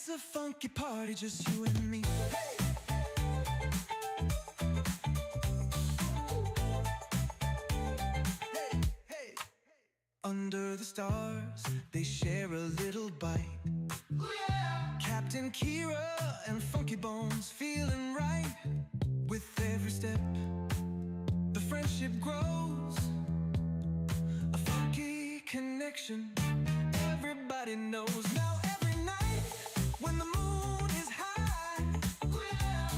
It's a funky party, just you and me. Under the stars, they share a little bite. Ooh, yeah. Captain Kira and Funky Bones feeling right. With every step, the friendship grows. A funky connection, everybody knows. Now every night, when the moon is high, ooh, yeah.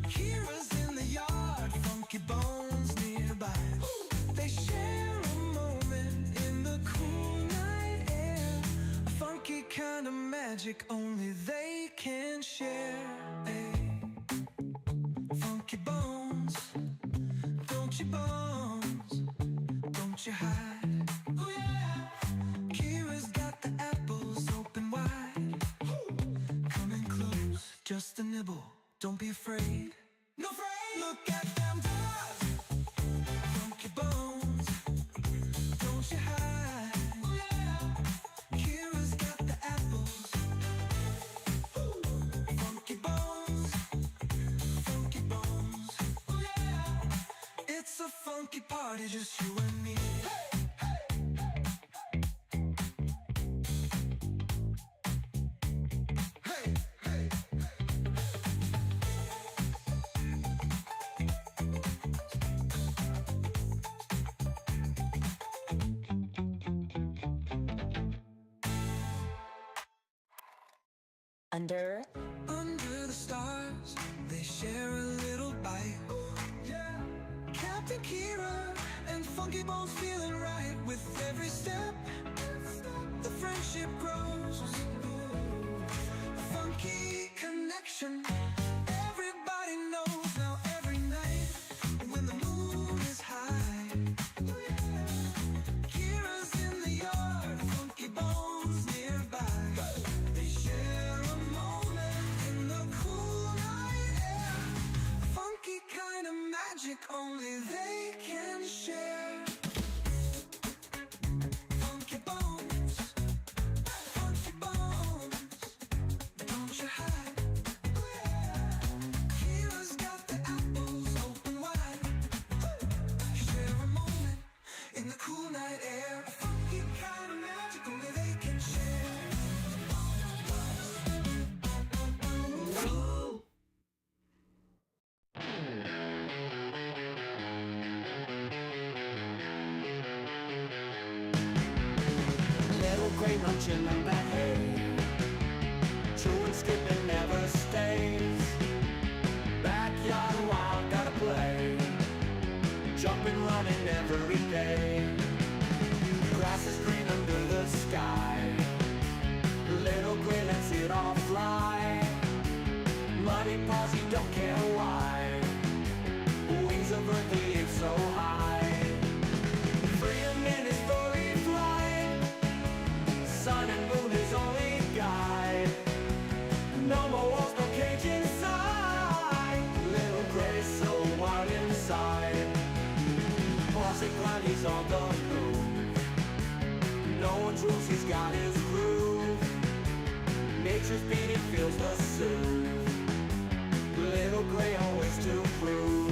Kira's in the yard, Funky Bones nearby. Ooh. They share a moment in the cool night air. A funky kind of magic only they can share. Hey. Funky Bones, don't you bones, don't you hide. Ooh, yeah. Kira's got the apples open wide. Coming close, just a nibble, don't be afraid. No afraid. Look at them dogs, Funky Bones, don't you hide. Ooh, yeah. Kira's got the apples. Funky Bones, Funky Bones. Ooh, yeah. It's a funky party, just you and me. Hey, hey, hey. Under the stars, they share a little bite. Yeah. Captain Kira and Funky Bones feeling right. With every step, the friendship grows. A funky connection, everybody knows. Now every night, when the moon is high, Kira's in the yard, Funky Bones nearby. They share a moment in the cool night air. Funky kind of magic only they can share. Funky Bones, Funky Bones, don't you hide. Kira's got the apples open wide. Share a moment in the cool night air. A funky kind of magic only they can share. Little gray munching on the hay, chewing, skipping, never stays. Backyard wild, gotta play, jumping, running every day. Grass is green under the sky, little gray lets it all fly. Muddy paws, he don't care why, wings of earth, he is so high. Freedom in his furry flight, sun and moon is only guide. No more walls, no cage inside, little gray so wild inside. Posh and he's on the move, no one's rules, he's got his groove. Nature's beating feels the soothe, little gray always to prove.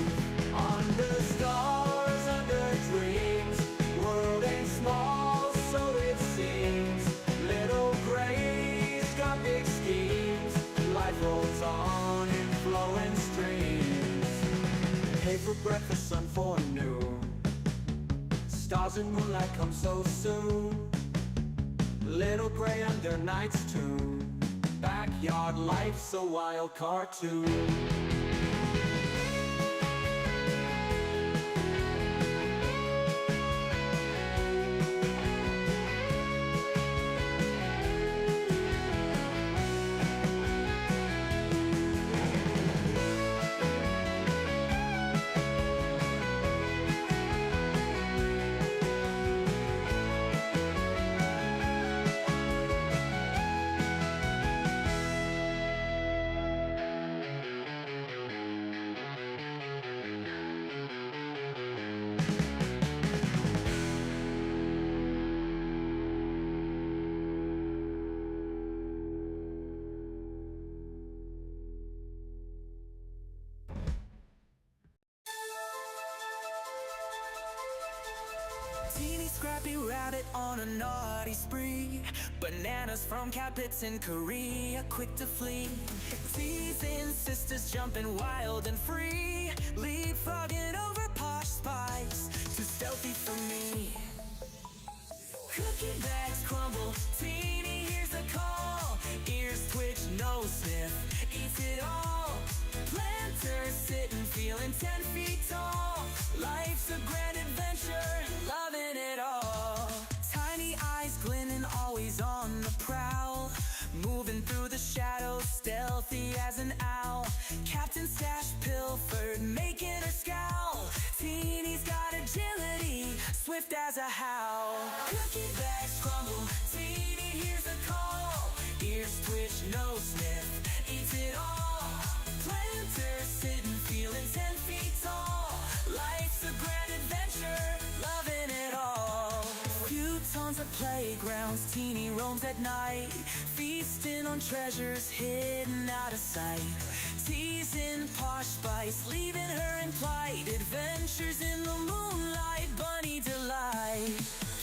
Under stars, under dreams, world ain't small, so it seems. Little gray's got big schemes, life rolls on in flowing streams. Hay for breakfast, sun for noon, stars and moonlight come so soon. Little gray under night's tune, backyard life's a wild cartoon. Scrappy rabbit on a naughty spree. Bananas from cow pits in Korea, quick to flee. Teasing sisters jumping wild and free. Leapfrogging over Posh spice, too stealthy for me. Cookie bags crumble, teeny hears the call. Ears twitch, nose sniff, eats it all. Planters sitting, feeling 10 feet tall. Life's a grand adventure, loving it all. Tiny eyes glinting, always on the prowl. Moving through the shadows, stealthy as an owl. Captain Stash pilfered, making her scowl. Teeny's got agility, swift as a howl. Cookie bags crumble, Teeny hears the call. Ears twitch, nose sniff, eats it all. Planters sitting, feeling 10 feet tall. Life's a grand adventure, loving it all. Futons at playgrounds, Teeny roams at night. Feasting on treasures hidden out of sight. Teasing Posh spice, leaving her in plight. Adventures in the moonlight, bunny delight.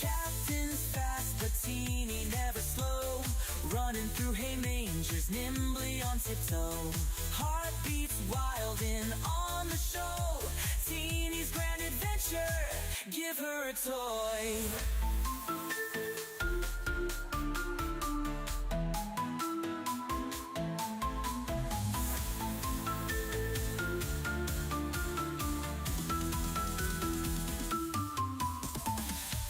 Captain's fast, but Teeny never slow. Running through hay mangers, nimbly on tiptoe. Heartbeats wild in on the show. Teeny's grand adventure, give her a toy.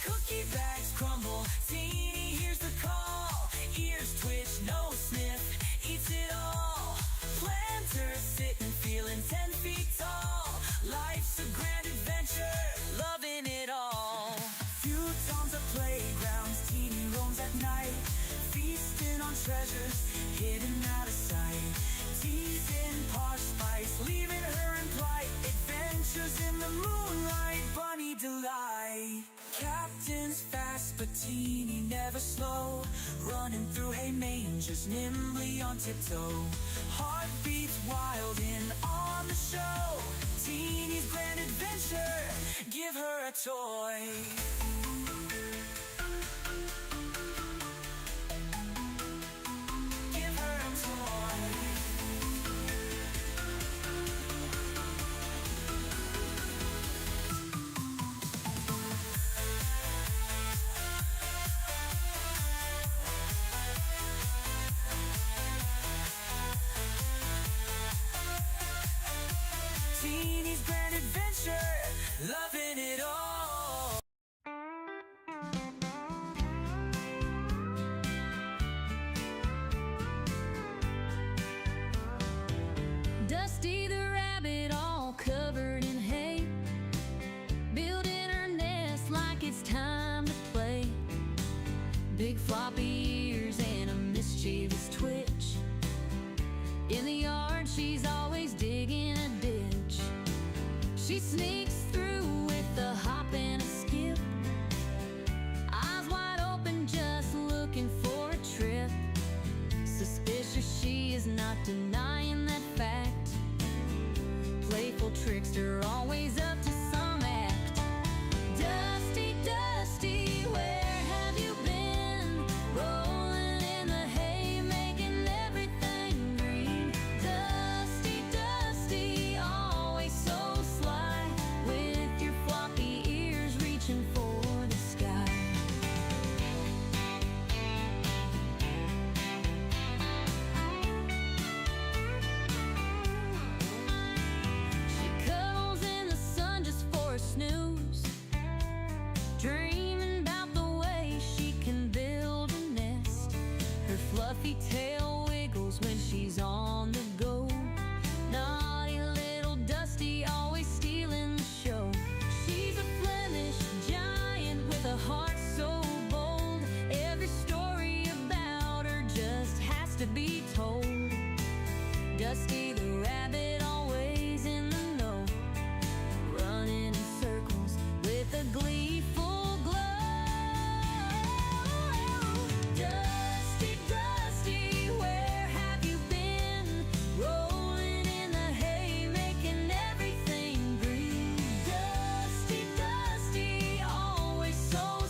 Cookie bags crumble, Teeny hears the call. Ears twitch, nose sniff, eats it all. Planters sitting, feeling 10 feet tall. Life's a grand adventure, loving it all. Futons at playgrounds, Teeny roams at night. Feasting on treasures hidden out of sight. Teasing Posh spice, leaving her in plight. Adventures in the moonlight, bunny delight. Captain's fast, but Teeny never slow. Running through hay mangers, nimbly on tiptoe. Heartbeats wild in on the show. Teeny's grand adventure, give her a toy. Give her a toy. Teeny's grand adventure, loving it all. Dusty the rabbit, all covered in hay, building her nest like it's time to play. Big floppy ears and a mischievous twitch. In the yard, she's always digging a ditch. She sneaks through with a hop and a skip, eyes wide open, just looking for a trip. Suspicious, she is not denying that fact. Playful trickster, always up to some act. Dusty, Dusty, where have you been? Rolling in the hay, making everything green. Dusty, Dusty, always so sly, with your floppy ears reaching for the sky. She cuddles in the sun just for a snooze, dreaming about the way she can build a nest. Her fluffy tail wiggles when she's on the go. Naughty little Dusty, always stealing the show. She's a Flemish giant with a heart so bold. Every story about her just has to be told. Dusty the rabbit, always in the know, running in circles with a gleeful glow. Dusty, Dusty, where have you been? Rolling in the hay, making everything green. Dusty, Dusty, always so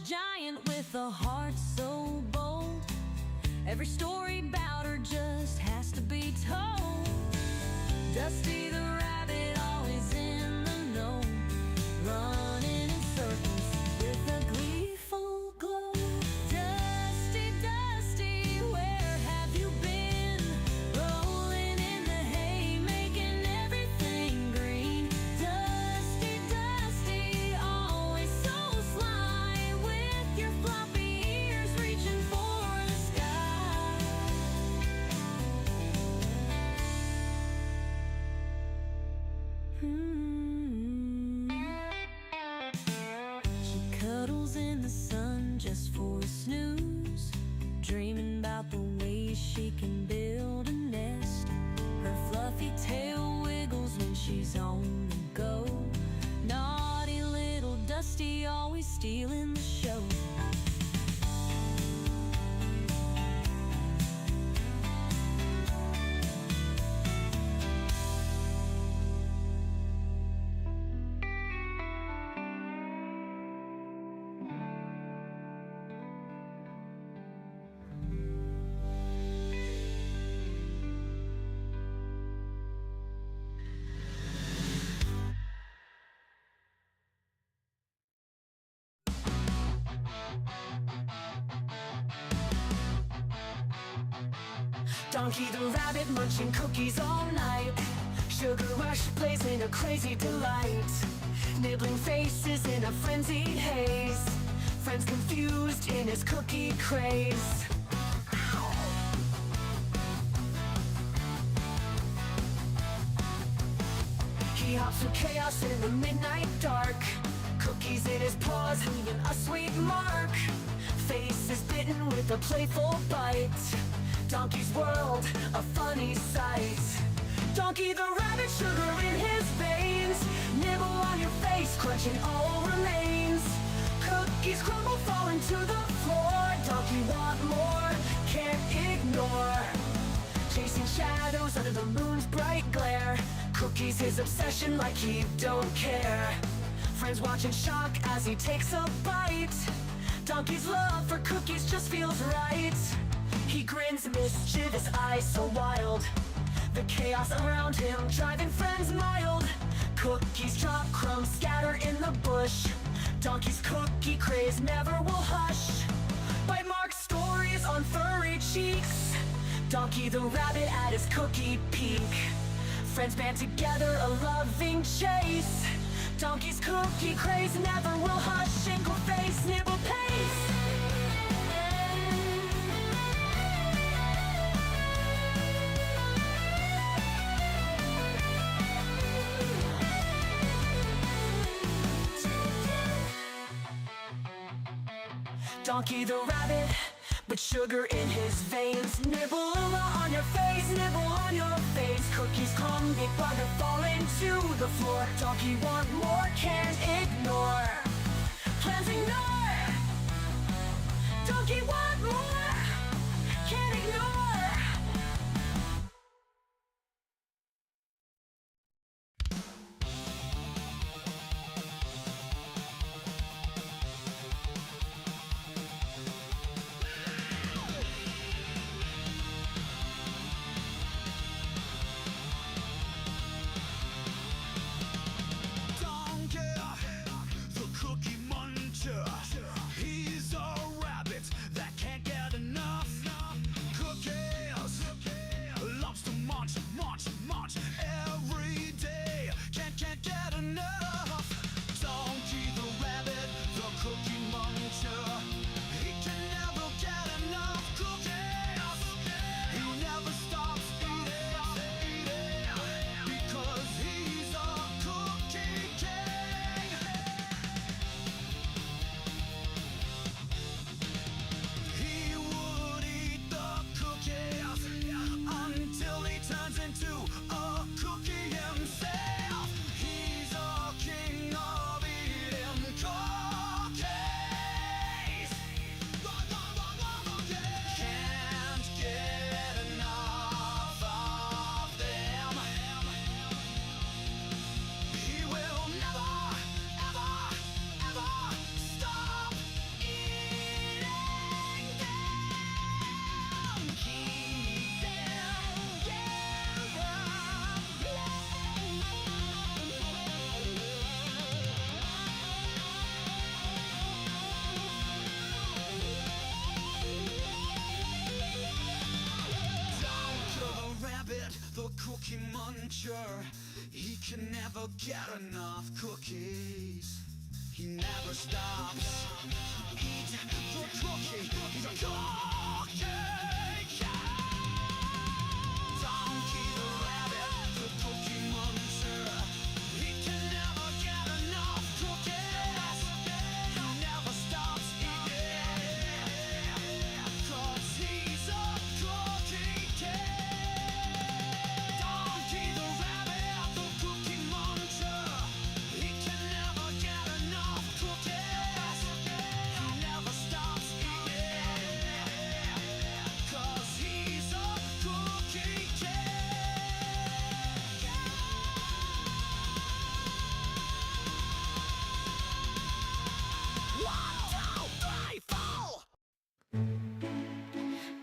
giant with a heart so bold. Every story about her just has to be told. Dusty the rabbit, always in the know, running in circles with a gleeful glow. Dusty, Dusty, where have you been? Rolling in the hay, making everything green. Dusty, Dusty, always so sly, with your floppy ears reaching for the sky. She cuddles in the sun just for a snooze, dreaming about the ways she can build a nest. Her fluffy tail wiggles when she's on the go. Naughty little Dusty, always stealing the show. Donkey the rabbit munching cookies all night. Sugar rush plays in a crazy delight. Nibbling faces in a frenzied haze. Friends confused in his cookie craze. He hops through chaos in the midnight dark. Cookies in his paws, leaving a sweet mark. Face is bitten with a playful bite. Donkey's world, a funny sight. Donkey the rabbit, sugar in his veins. Nibble on your face, crunching all remains. Cookies crumble, falling to the floor. Donkey want more, can't ignore. Chasing shadows under the moon's bright glare. Cookies his obsession like he don't care. Friends watch in shock as he takes a bite. Donkey's love for cookies just feels right. He grins, mischievous eyes so wild. The chaos around him driving friends mild. Cookies drop, crumbs scatter in the bush. Donkey's cookie craze never will hush. Bite mark stories on furry cheeks. Donkey the rabbit at his cookie peak. Friends band together, a loving chase. Donkey's cookie craze never will hush. Shingle face, nibble pace. Donkey the rabbit, but sugar in his veins. Nibble on your face, nibble on your face. Cookies come, big bugger falling to the floor. Donkey want more, can't ignore. Plans ignore. Donkey want more, can't ignore. monster. He can never get enough cookies. He never stops eating the cookie. He's a cookie cat. Donkey the rabbit, the cookie monster. He can never get enough cookies. He never stops eating, 'cause he's a cookie cat. Donkey the rabbit, the cookie monster. He can never get enough cookies. He never stops eating, 'cause he's a cookie cat. One, two, three, four.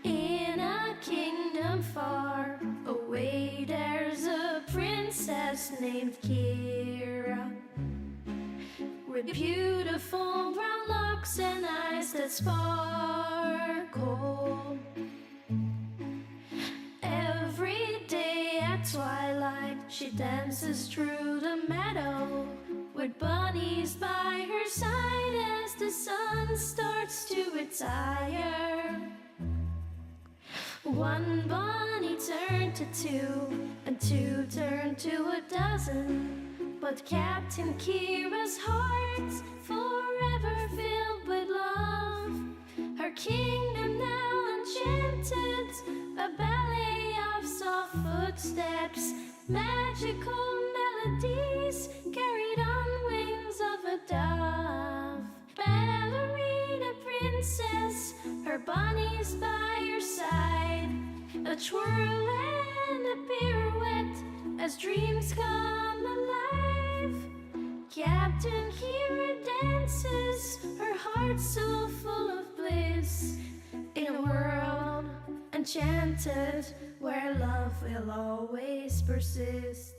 In a kingdom far away, there's a princess named Kira, with beautiful brown locks and eyes that sparkle. Every day at twilight, she dances through the meadow with bunnies by her side as the sun starts to retire. One bunny turned to two, and two turned to a dozen. But Captain Kira's heart's forever filled with love. Her kingdom now enchanted, a ballet of soft footsteps, magical melodies carried on wings of a dove. Ballerina princess, her bunnies by your side, a twirl and a pirouette as dreams come alive. Captain Kira dances, her heart so full of bliss, in a world enchanted where love will always persist.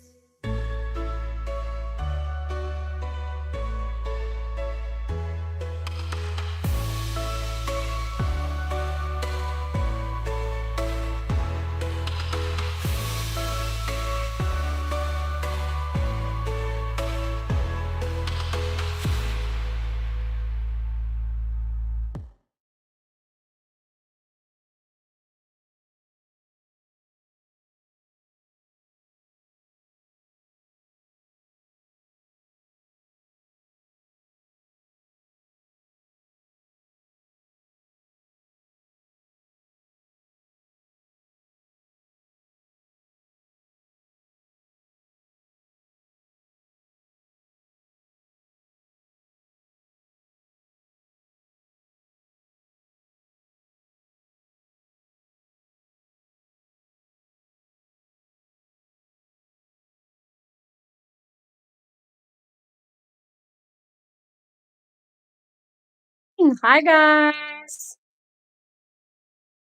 Hi guys.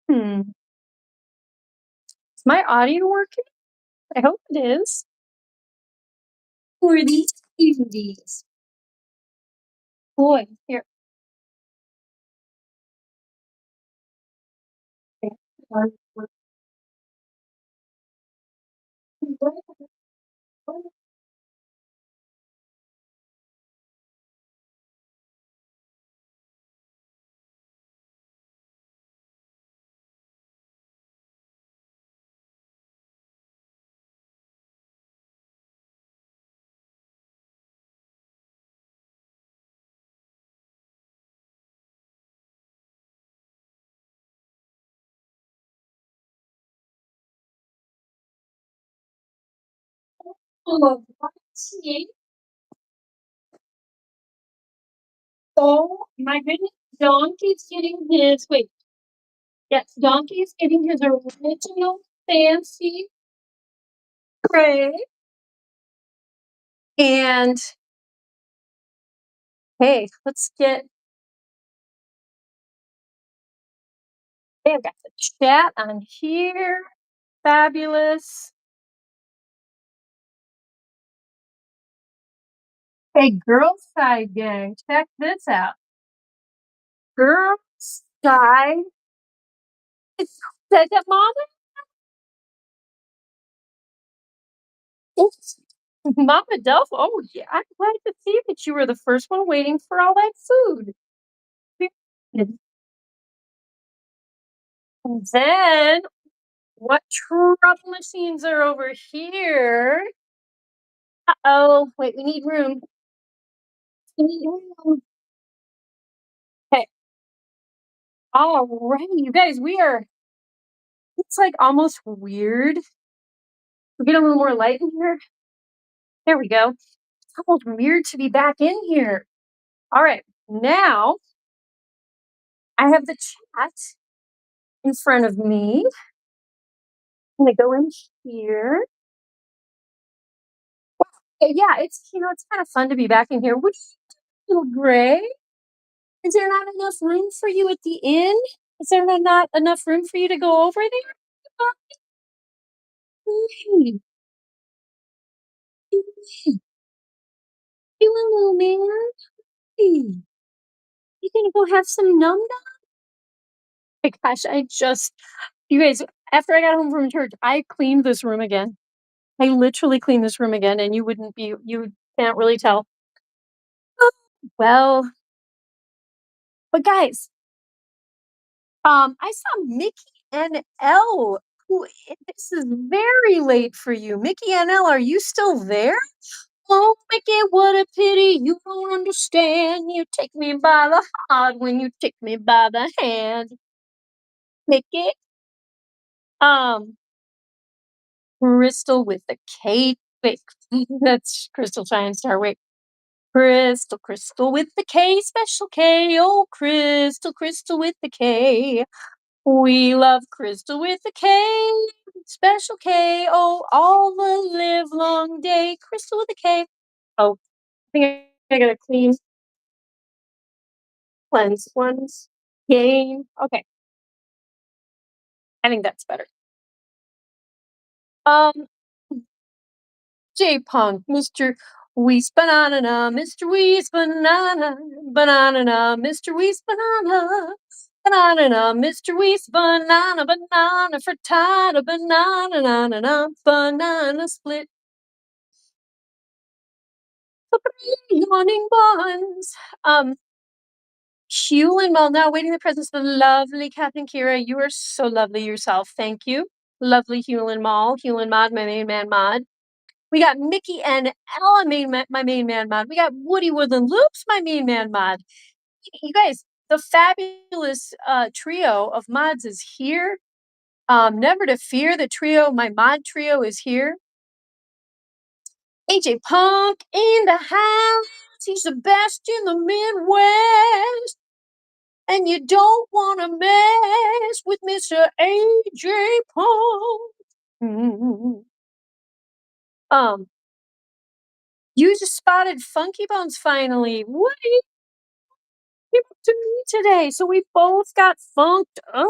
Is my audio working? I hope it is. Who are these cuties? Boy, here. Oh, see? Oh my goodness, Donkey's getting his yes, Donkey's getting his original fancy tray. And hey, let's get hey, I've got the chat on here. Fabulous. Hey, Girl Side gang, check this out. Girl Side. Said that, Mama? Oops. Mama Duff. Oh, yeah. I'm glad to see that you were the first one waiting for all that food. And then, what trouble machines are over here? Uh-oh. Wait, we need room. We need room. Okay. All right, you guys, it's like almost weird. We get a little more light in here. There we go. It's almost weird to be back in here. All right, now I have the chat in front of me. I'm gonna go in here. Yeah, it's kind of fun to be back in here. Would you, little Gray? Is there not enough room for you at the inn? Is there not enough room for you to go over there? Hey, you little man. Hey, you gonna go have some num num? My gosh, you guys, after I got home from church, I cleaned this room again. I literally cleaned this room again, and you can't really tell. Well, but guys, I saw Mickey and Elle. This is very late for you. Mickey and Elle, are you still there? Oh, Mickey, what a pity you don't understand. You take me by the heart when you take me by the hand. Mickey, um, Crystal with the K. Wait, that's Crystal Shine Star. Wait. Crystal, Crystal with the K, special K. Oh, Crystal, Crystal with the K. We love Crystal with the K, special K. Oh, all the live long day. Crystal with the K. Oh, I think I gotta cleanse ones. Game. Okay, I think that's better. Um, J Punk, Mr. Wees Banana, Mr. Wees Banana, Banana, Mr. Wees Banana, Banana, Mr. Wees Banana, Banana frittata, Banana, banana split. Yawning Buns. Hugh and Mel now waiting the presence of the lovely Captain Kira. You are so lovely yourself. Thank you. Lovely Hugh and Mal, Hugh and Mod, my main man Mod. We got Mickey and Ella, my main man Mod. We got Woody Woodland Loops, my main man Mod. You guys, the fabulous trio of mods is here. Never to fear, the trio, my mod trio is here. AJ Punk in the house. He's the best in the Midwest. And you don't want to mess with Mr. AJ Punk. You just spotted Funky Bones finally. Woody came up to me today, so we both got funked up.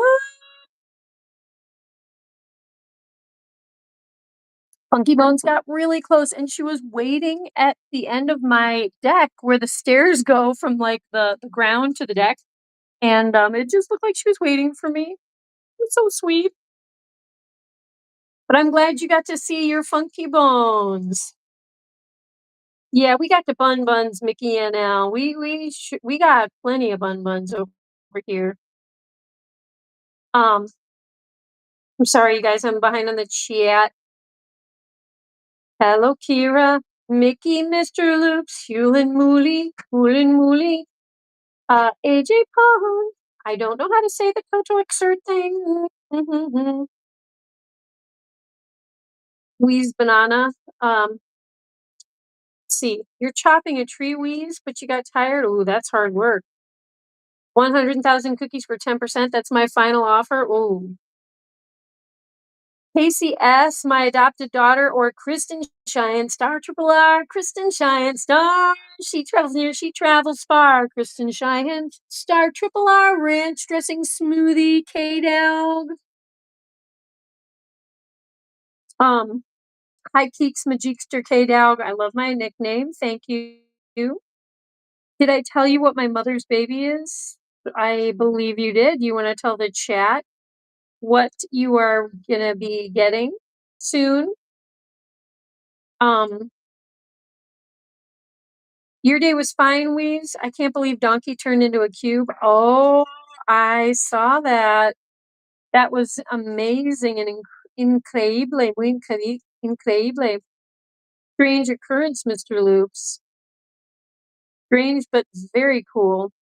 Funky Bones got really close, and she was waiting at the end of my deck where the stairs go from like the ground to the deck. And it just looked like she was waiting for me. It was so sweet. But I'm glad you got to see your Funky Bones. Yeah, we got the Bun Buns, Mickey and Al. We got plenty of Bun Buns over here. I'm sorry, you guys. I'm behind on the chat. Hello, Kira, Mickey, Mr. Loops, Hewlin' Mooley, AJ Pong. I don't know how to say the Kotoxer thing. Wheeze Banana. Let's see. You're chopping a tree, Wheeze, but you got tired. Ooh, that's hard work. 100,000 cookies for 10%. That's my final offer. Ooh. Casey S., my adopted daughter, or Kristen Cheyenne, Star Triple R, Kristen Cheyenne, Star. She travels near, she travels far. Kristen Cheyenne, Star Triple R, Ranch Dressing Smoothie, K-Dog. Hi, Keeks Majikster K-Dog. I love my nickname. Thank you. Did I tell you what my mother's baby is? I believe you did. You want to tell the chat what you are going to be getting soon? Um, your day was fine, Wheeze. I can't believe Donkey turned into a cube. Oh, I saw that. That was amazing and increíble, muy increíble. Strange occurrence, Mr. Loops. Strange, but very cool.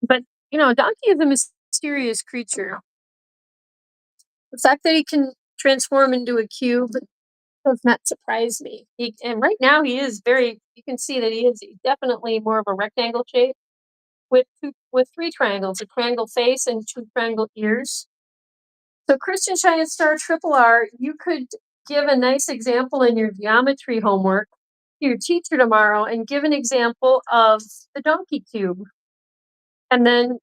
But, Donkey is a mysterious creature. The fact that he can transform into a cube does not surprise me. And right now you can see that he's definitely more of a rectangle shape with three triangles, a triangle face and two triangle ears. So Christian Giant Star Triple R, you could give a nice example in your geometry homework to your teacher tomorrow and give an example of the donkey cube. And then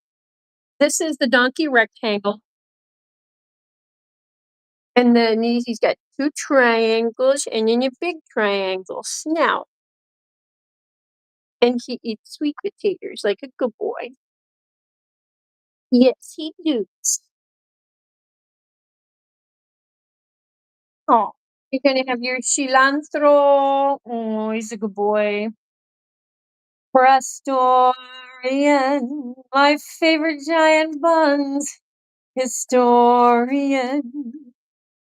this is the donkey rectangle. And then he's got two triangles and then a big triangle snout. And he eats sweet potatoes like a good boy. Yes, he does. Oh, you're gonna have your cilantro. Oh, he's a good boy. Prestorian, my favorite giant Bunz. Historian.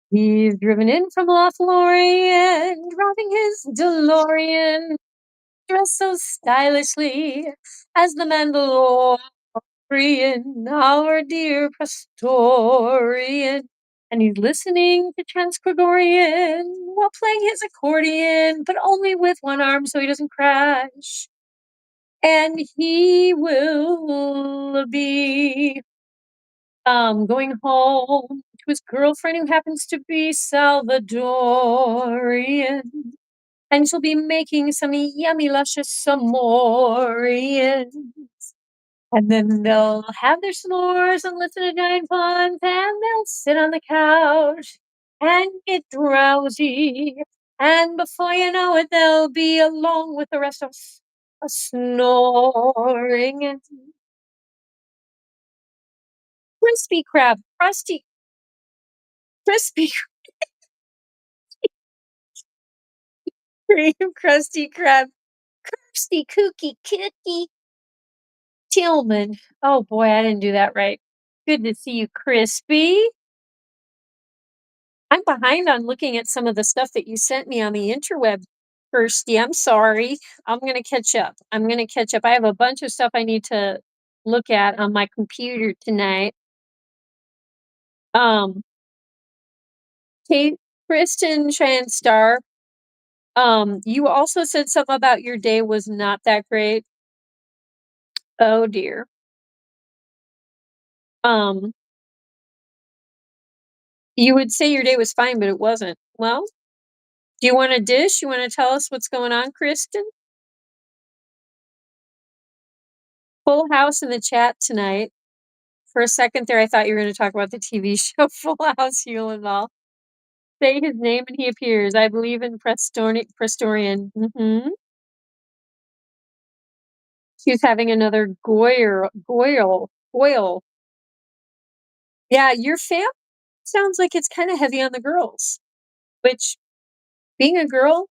He's driven in from Lothlorien, driving his DeLorean, dressed so stylishly as the Mandalorian, our dear Prestorian. And he's listening to Transgregorian while playing his accordion, but only with one arm so he doesn't crash. And he will be going home to his girlfriend who happens to be Salvadorian. And she'll be making some yummy, luscious Samorians. And then they'll have their s'mores and listen to Giant Ponds, and they'll sit on the couch and get drowsy. And before you know it, they'll be along with the rest of us snoring. And crispy crab, crusty, crispy cream, crusty crab, crusty cookie, Tillman. Oh boy, I didn't do that right. Good to see you, Crispy. I'm behind on looking at some of the stuff that you sent me on the interweb, Kirsty. I'm sorry. I'm going to catch up. I have a bunch of stuff I need to look at on my computer tonight. Kate, Kristen, Cheyenne Star, you also said something about your day was not that great. Oh dear. You would say your day was fine, but it wasn't. Well, do you want a dish? You want to tell us what's going on, Kristen? Full house in the chat tonight. For a second there, I thought you were going to talk about the TV show Full House Eulenthal. Say his name and he appears. I believe in Prestorian. She's having another Goyle. Yeah, your family sounds like it's kind of heavy on the girls, which, being a girl,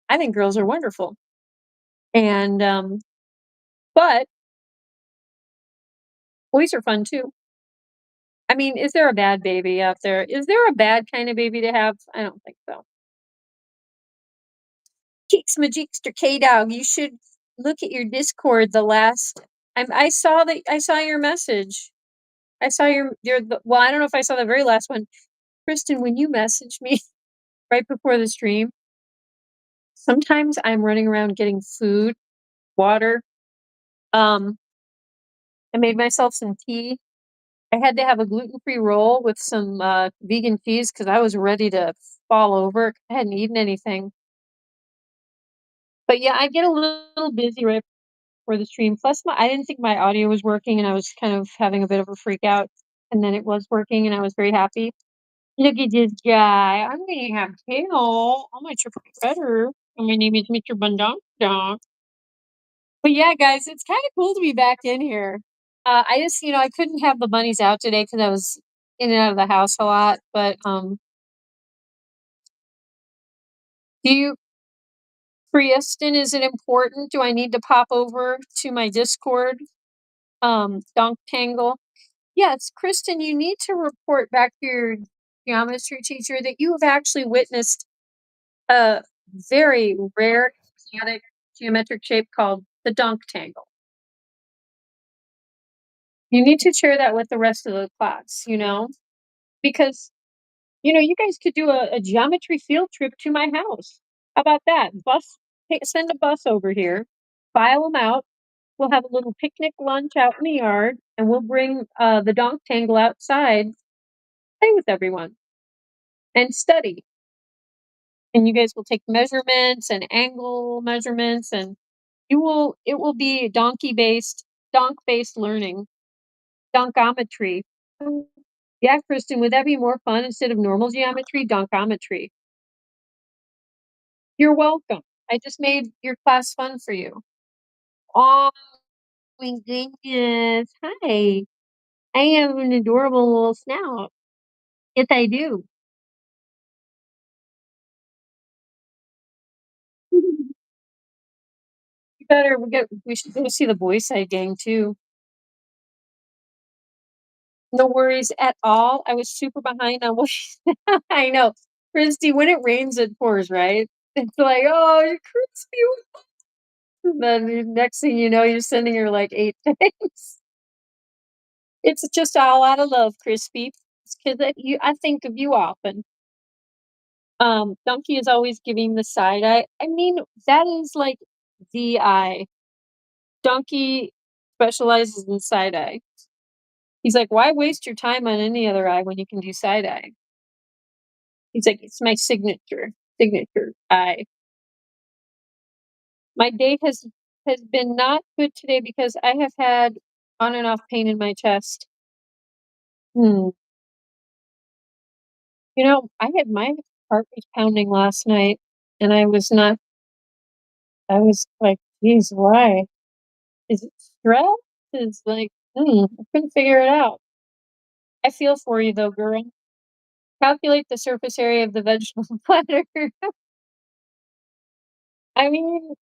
I think girls are wonderful. And, but boys are fun too. I mean, is there a bad baby out there? Is there a bad kind of baby to have? I don't think so. Cheeks Majikster K-Dog, you should look at your Discord I saw your message. I saw well, I don't know if I saw the very last one. Kristen, when you messaged me right before the stream, sometimes I'm running around getting food, water. I made myself some tea. I had to have a gluten-free roll with some vegan cheese because I was ready to fall over. I hadn't eaten anything. But yeah, I get a little busy right before the stream. Plus, I didn't think my audio was working, and I was kind of having a bit of a freak out. And then it was working, and I was very happy. Look at this guy. I'm going to have tail. I'm a triple better. And my name is Mr. Bundong. But yeah, guys, it's kind of cool to be back in here. I just, I couldn't have the bunnies out today because I was in and out of the house a lot. But Do you, Kristen, is it important? Do I need to pop over to my Discord? Dunk Tangle. Yes, Kristen, you need to report back to your geometry teacher that you have actually witnessed a very rare exotic geometric shape called the dunk tangle. You need to share that with the rest of the class, because, you guys could do a geometry field trip to my house. How about that? Send a bus over here, file them out. We'll have a little picnic lunch out in the yard, and we'll bring the dunk tangle outside, play with everyone, and study. And you guys will take measurements and angle measurements, and it will be donk based learning, donkometry. Yeah, Kristen, would that be more fun instead of normal geometry? Donkometry. You're welcome. I just made your class fun for you. Oh my goodness. Hi. I have an adorable little snout. Yes, I do. We should go see the boy side gang too. No worries at all. I was super behind on what I know. Christy, when it rains, it pours, right? It's like, oh, you're crispy. And then the next thing you know, you're sending her like 8 things. It's just all out of love, Crispy. It's 'cause I think of you often. Donkey is always giving the side eye. I mean, that is like the eye. Donkey specializes in side eye. He's like, why waste your time on any other eye when you can do side eye? He's like, it's my signature eye. My day has been not good today because I have had on and off pain in my chest. Hmm. I had my heart was pounding last night, and I was not. I was like, geez, why? Is it stress? Is like, I couldn't figure it out. I feel for you though, girl. Calculate the surface area of the vegetable platter. I mean,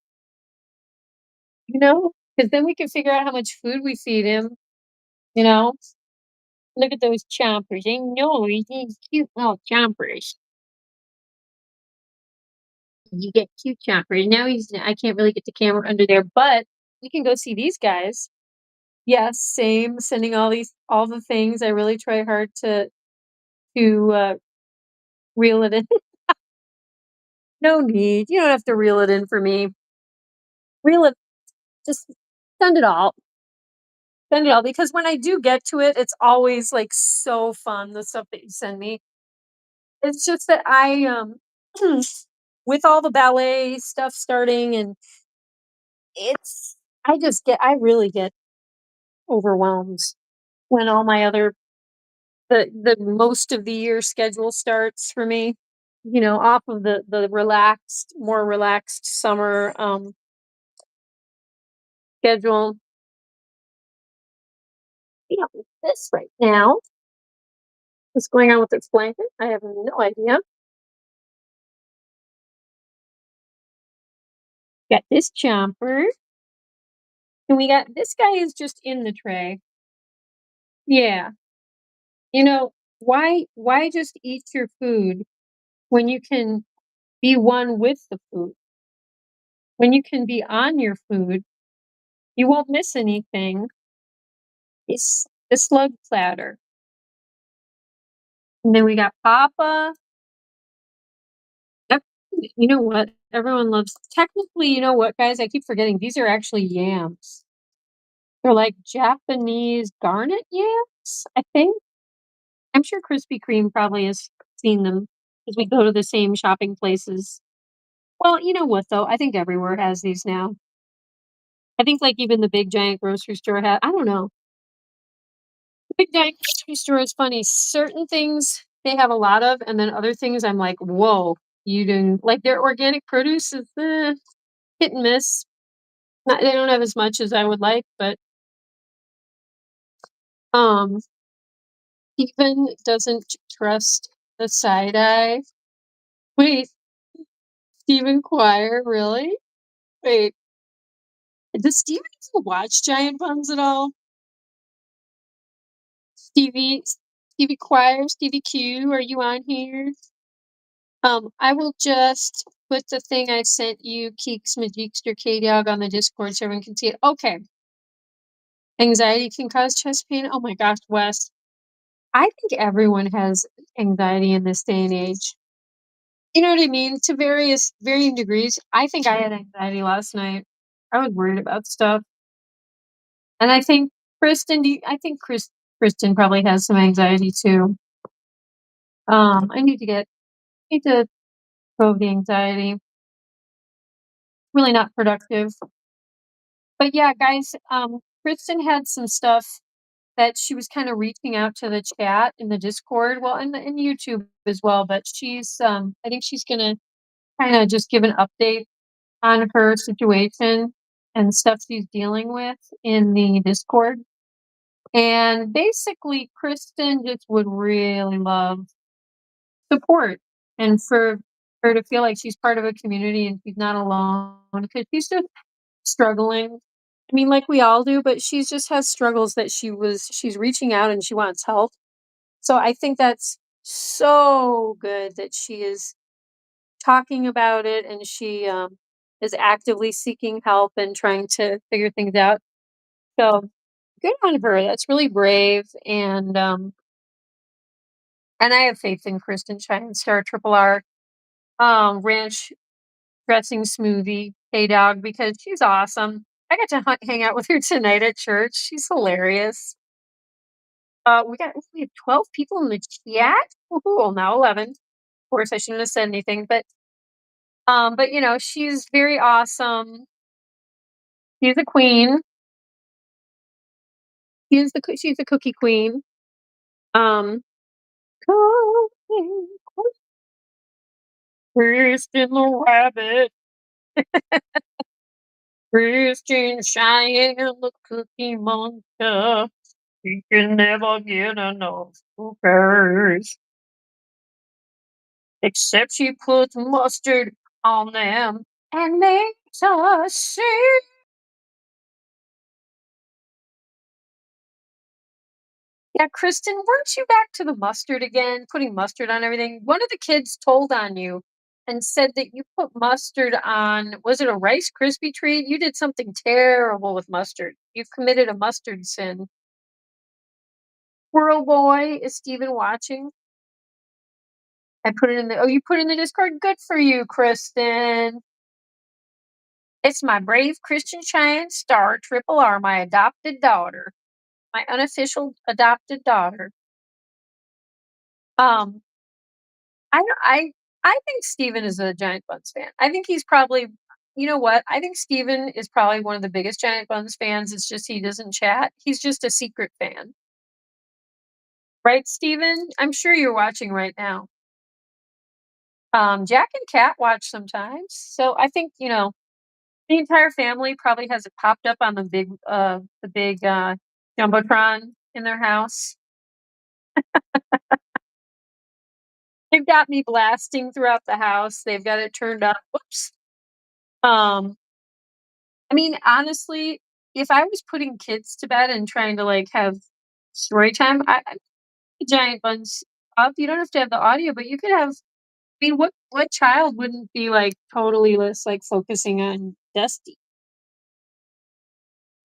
because then we can figure out how much food we feed him. You know, look at those chompers. I know he's cute little chompers. You get cute chompers. Now I can't really get the camera under there, but we can go see these guys. Yes, same. Sending all the things. I really try hard to reel it in. No need. You don't have to reel it in for me. Reel it. Just send it all. Send it all, because when I do get to it, it's always like so fun. The stuff that you send me. It's just that with all the ballet stuff starting, and it's I really get overwhelmed when all my other the most of the year schedule starts for me. Off of the more relaxed summer schedule. This right now. What's going on with this blanket? I have no idea. Got this jumper. And we got this guy is just in the tray. Yeah. Why just eat your food when you can be one with the food? When you can be on your food, you won't miss anything. It's the slug platter. And then we got Papa. You know what? Everyone loves, technically, you know what, guys? I keep forgetting. These are actually yams. They're like Japanese garnet yams, I think. I'm sure Krispy Kreme probably has seen them because we go to the same shopping places. Well, you know what, though? I think everywhere has these now. I think, like, even the big giant grocery store I don't know. The big giant grocery store is funny. Certain things they have a lot of, and then other things I'm like, whoa, you didn't like their organic produce is hit and miss. They don't have as much as I would like, but um, Stephen doesn't trust the side eye. Wait, Stephen Choir, really? Wait, does Steven still watch Giant Buns at all? Stevie Choir, Stevie Q, are you on here? I will just put the thing I sent you, Keeks Majikster K-Dog, on the Discord so everyone can see it. Okay. Anxiety can cause chest pain. Oh my gosh, Wes. I think everyone has anxiety in this day and age. You know what I mean? To varying degrees. I think I had anxiety last night. I was worried about stuff. And I think Kristen probably has some anxiety too. I need to prove the anxiety. Really not productive. But yeah, guys, Kristen had some stuff that she was kind of reaching out to the chat in the Discord, well, in YouTube as well. But she's, I think she's gonna kind of just give an update on her situation and stuff she's dealing with in the Discord. And basically, Kristen just would really love support and for her to feel like she's part of a community and she's not alone because she's just struggling. I mean, like we all do, but she's just has struggles that she's reaching out and she wants help. So I think that's so good that she is talking about it and she is actively seeking help and trying to figure things out. So good on her. That's really brave and I have faith in Kristen Shine Star Triple R Ranch Dressing Smoothie K-Dog because she's awesome. I got to hang out with her tonight at church. She's hilarious. We have 12 people in the chat. Well, now 11. Of course, I shouldn't have said anything, but you know, she's very awesome. She's a queen. She's a cookie queen. Um, Kristen the rabbit, Kristen Cheyenne the cookie monster. She can never get enough cookies. Except she puts mustard on them and makes us sing. Yeah, Kristen, weren't you back to the mustard again, putting mustard on everything? One of the kids told on you and said that you put mustard on, was it a Rice Krispie treat? You did something terrible with mustard. You've committed a mustard sin. Squirrel Boy, is Steven watching? I put it in you put it in the Discord? Good for you, Kristen. It's my brave Christian Cheyenne Star Triple R, my adopted daughter. My unofficial adopted daughter. Um, I think Steven is a Giant Buns fan. I think he's probably, you know what? I think Steven is probably one of the biggest Giant Buns fans. It's just he doesn't chat. He's just a secret fan. Right, Steven? I'm sure you're watching right now. Jack and Kat watch sometimes. So I think, you know, the entire family probably has it popped up on the big Jumbotron in their house. They've got me blasting throughout the house. They've got it turned up. Whoops. I mean, honestly, if I was putting kids to bed and trying to like have story time, I'm a Giant Buns up. You don't have to have the audio, but you could have. I mean, what child wouldn't be like totally just like focusing on Dusty?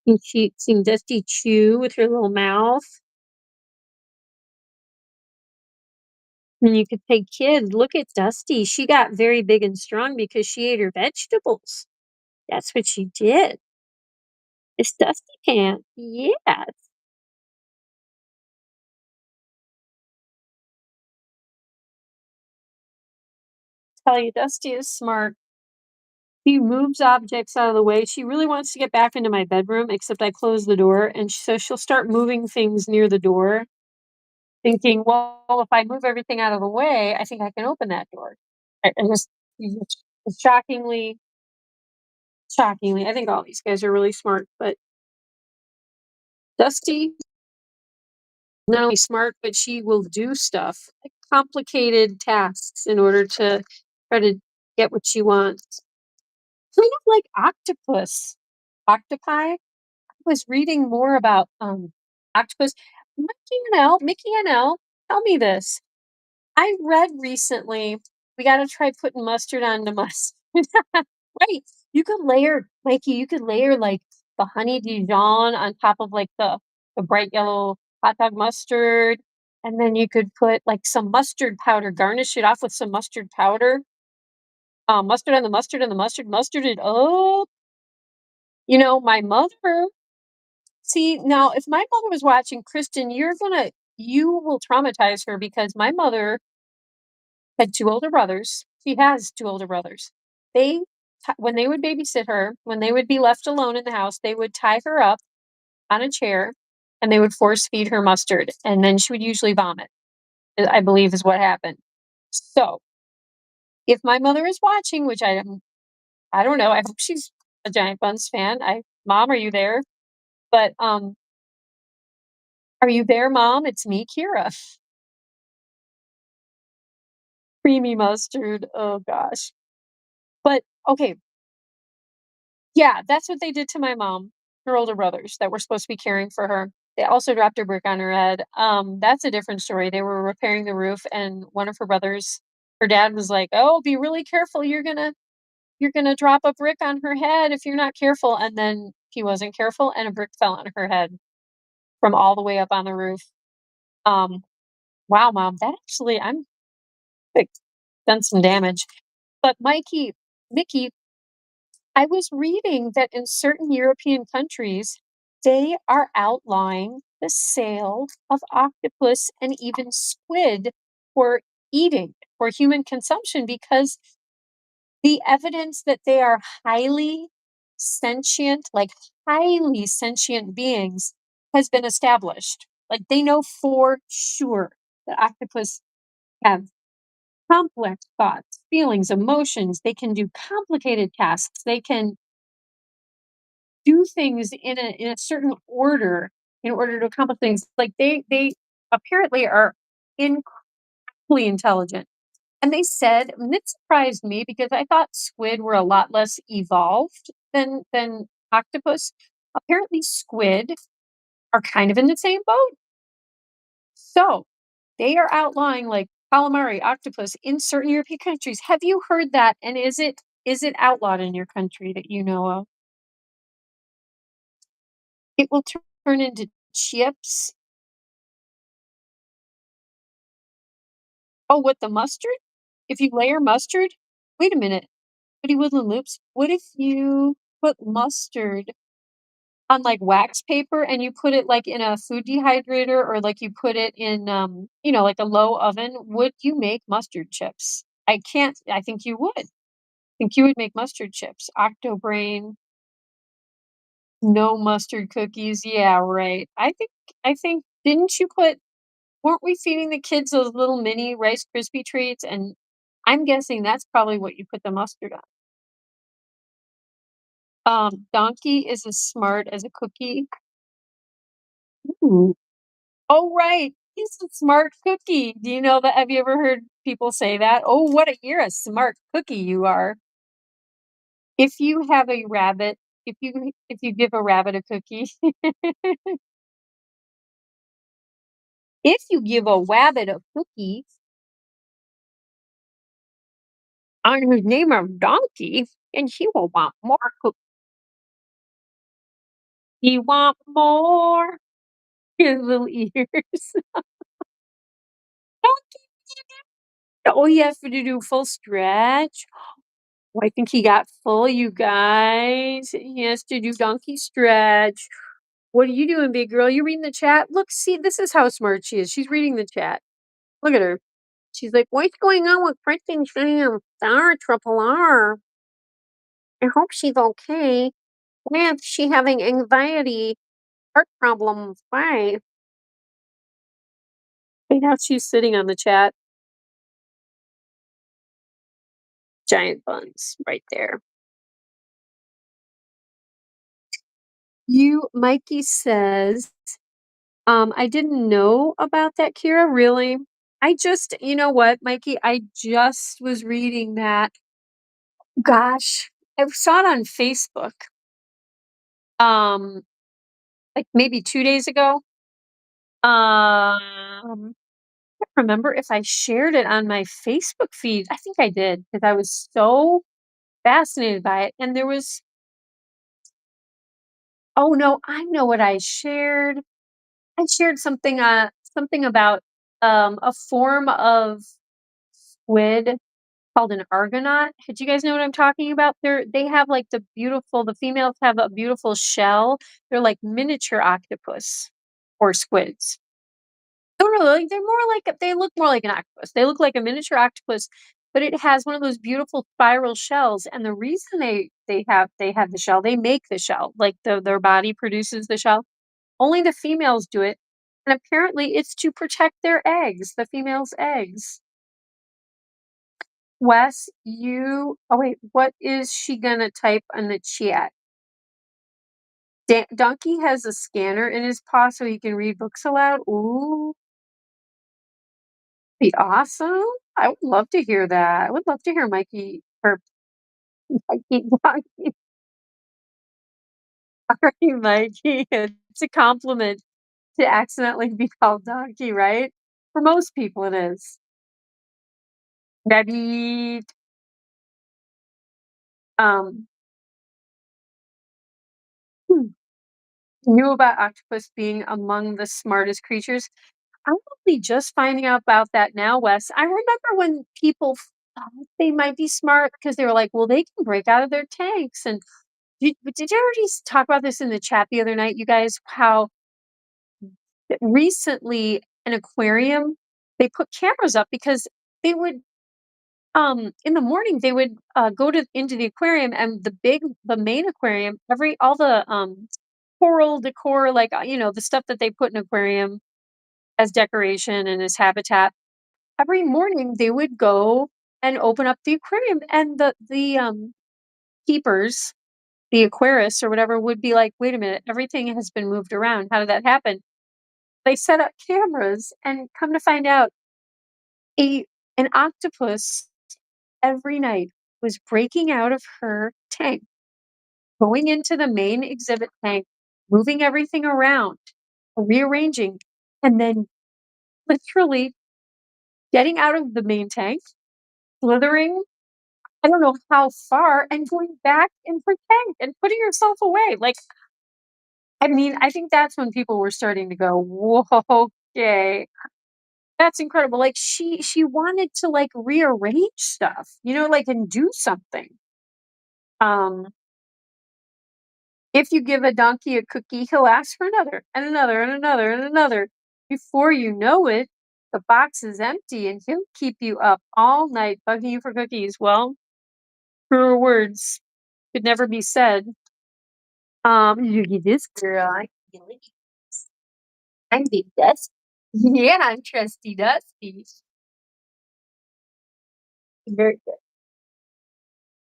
And she seeing Dusty chew with her little mouth. And you could say, kids, look at Dusty. She got very big and strong because she ate her vegetables. That's what she did. It's Dusty Pants. Yes. Tell you, Dusty is smart. She moves objects out of the way. She really wants to get back into my bedroom, except I close the door. And so she'll start moving things near the door, thinking, well, if I move everything out of the way, I think I can open that door. I just shockingly, I think all these guys are really smart, but Dusty, not only smart, but she will do stuff, like complicated tasks in order to try to get what she wants. Kind of like octopus. Octopi. I was reading more about octopus. Mickey and Elle, tell me this. I read recently we gotta try putting mustard on the mustard. Right. You could layer, Mikey, you could layer like the honey Dijon on top of like the bright yellow hot dog mustard. And then you could put like some mustard powder, garnish it off with some mustard powder. Mustard on the mustard and the mustard it up. You know, my mother, see, now if my mother was watching Kristen, you will traumatize her because my mother had 2 older brothers. She has 2 older brothers. They when they would babysit her, when they would be left alone in the house, they would tie her up on a chair and they would force feed her mustard, and then she would usually vomit, I believe is what happened. So, if my mother is watching, which I don't know, I hope she's a giant Bunz fan. Mom, are you there? But, are you there, Mom? It's me, Kira. Creamy mustard. Oh gosh. But, okay, yeah, that's what they did to my mom, her older brothers that were supposed to be caring for her. They also dropped a brick on her head. That's a different story. They were repairing the roof and one of her brothers, her dad was like, "Oh, be really careful. You're gonna drop a brick on her head if you're not careful." And then he wasn't careful and a brick fell on her head from all the way up on the roof. Um, wow, Mom, that actually I'm like done some damage. But Mickey, I was reading that in certain European countries, they are outlawing the sale of octopus and even squid for eating, for human consumption, because the evidence that they are like highly sentient beings, has been established. Like they know for sure that octopus have complex thoughts, feelings, emotions. They can do complicated tasks. They can do things in a certain order in order to accomplish things. Like they apparently are incredibly intelligent. And they said, and it surprised me because I thought squid were a lot less evolved than octopus. Apparently, squid are kind of in the same boat. So they are outlawing like calamari, octopus in certain European countries. Have you heard that? And is it outlawed in your country that you know of? It will turn into chips. Oh, what, the mustard? If you layer mustard? Wait a minute. Woody Woodland Loops. What if you put mustard on like wax paper and you put it like in a food dehydrator or like you put it in like a low oven? Would you make mustard chips? I think you would. I think you would make mustard chips. Octobrain, no mustard cookies. Yeah, right. I think didn't you put weren't we feeding the kids those little mini Rice Krispie treats? And I'm guessing that's probably what you put the mustard on. Donkey is as smart as a cookie. Ooh. Oh, right. He's a smart cookie. Do you know that? Have you ever heard people say that? Oh, you're a smart cookie you are. If you have a rabbit, if you give a rabbit a cookie, if you give a rabbit a cookie on his name of Donkey, and he will want more cookies. He want more. His little ears. Oh, he has to do full stretch. Oh, I think he got full, you guys. He has to do donkey stretch. What are you doing, big girl? You reading the chat? Look, see, this is how smart she is. She's reading the chat. Look at her. She's like, what's going on with Printing Sam? Triple R. I hope she's okay. Why is she having anxiety, heart problems? Why? And now she's sitting on the chat. Giant Bunz right there. Mikey says, I didn't know about that, Kira. Really? You know what, Mikey? I just was reading that Gosh, I saw it on Facebook, um, like maybe 2 days ago. Can't remember if I shared it on my Facebook feed. I think I did because I was so fascinated by it. And there was, oh no, I know what I shared. I shared something about a form of squid called an argonaut. Did you guys know what I'm talking about? They have like the females have a beautiful shell. They're like miniature octopus or squids. No, no, like, they look more like an octopus. They look like a miniature octopus, but it has one of those beautiful spiral shells. And the reason they have the shell, they make the shell, like their body produces the shell. Only the females do it, and apparently it's to protect their eggs, the female's eggs. Wes, oh wait, what is she gonna type in the chat? Donkey has a scanner in his paw so he can read books aloud. Ooh, be awesome. I would love to hear that. I would love to hear Mikey or Mikey Donkey. Sorry, Mikey. It's a compliment to accidentally be called Donkey, right? For most people, it is. Maybe um hmm, knew about octopus being among the smartest creatures. I'm only just finding out about that now, Wes. I remember when people thought they might be smart because they were like, well, they can break out of their tanks. And did you already talk about this in the chat the other night, you guys? How recently an aquarium, they put cameras up because they would in the morning they would go to into the aquarium, and the main aquarium, all the coral decor, like the stuff that they put in aquarium as decoration and as habitat. Every morning they would go and open up the aquarium, and the keepers, the aquarists or whatever, would be like, wait a minute, everything has been moved around. How did that happen? They set up cameras, and come to find out, a an octopus every night was breaking out of her tank, going into the main exhibit tank, moving everything around, rearranging, and then literally getting out of the main tank, slithering, I don't know how far, and going back in her tank and putting herself away. Like, I mean, I think that's when people were starting to go, whoa, okay, that's incredible. Like she wanted to like rearrange stuff, like and do something. Um, if you give a donkey a cookie, he'll ask for another and another and another and another. Before you know it, the box is empty and he'll keep you up all night bugging you for cookies. Well, truer words could never be said. You get this girl. I'm Big Dusty. Yeah, I'm Trusty Dusty. Very good.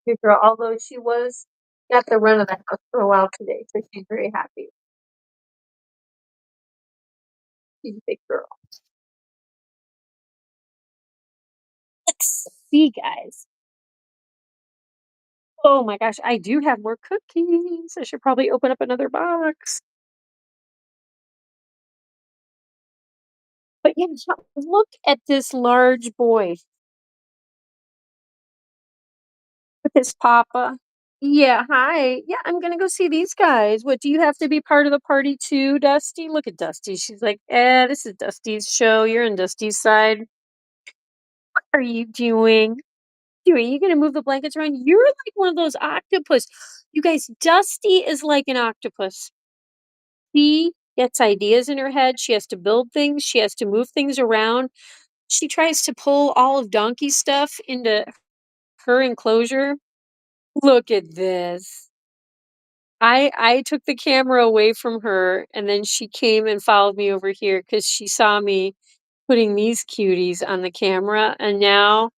Good girl. Although she was got the run of the house for a while today, so she's very happy. She's a big girl. Let's see, guys. Oh my gosh, I do have more cookies. I should probably open up another box. But yeah, look at this large boy with his papa. Yeah, hi. Yeah, I'm gonna go see these guys. What, do you have to be part of the party too, Dusty? Look at Dusty. She's like, this is Dusty's show. You're in Dusty's side. What are you doing? You gonna move the blankets around? You're like one of those octopus. You guys, Dusty is like an octopus. She gets ideas in her head. She has to build things. She has to move things around. She tries to pull all of Donkey's stuff into her enclosure. Look at this. I took the camera away from her, and then she came and followed me over here because she saw me putting these cuties on the camera, and now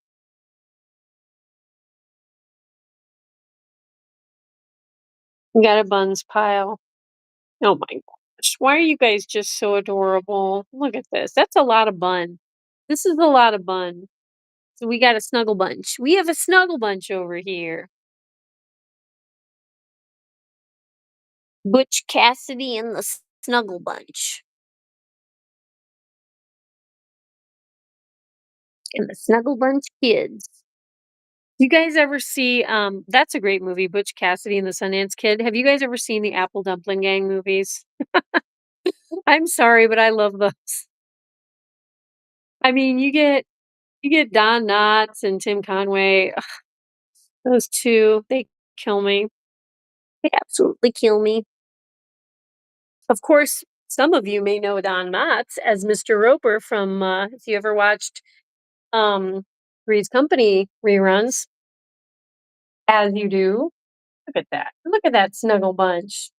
we got a buns pile. Oh my gosh. Why are you guys just so adorable? Look at this. That's a lot of bun. This is a lot of bun. So we got a snuggle bunch. We have a snuggle bunch over here. Butch Cassidy and the Snuggle Bunch. And the Snuggle Bunch Kids. You guys ever see, that's a great movie, Butch Cassidy and the Sundance Kid. Have you guys ever seen the Apple Dumpling Gang movies? I'm sorry, but I love those. I mean, you get Don Knotts and Tim Conway. Ugh, those two, they kill me. They absolutely kill me. Of course, some of you may know Don Knotts as Mr. Roper from, if you ever watched Three's Company reruns, as you do. Look at that. Look at that snuggle bunch.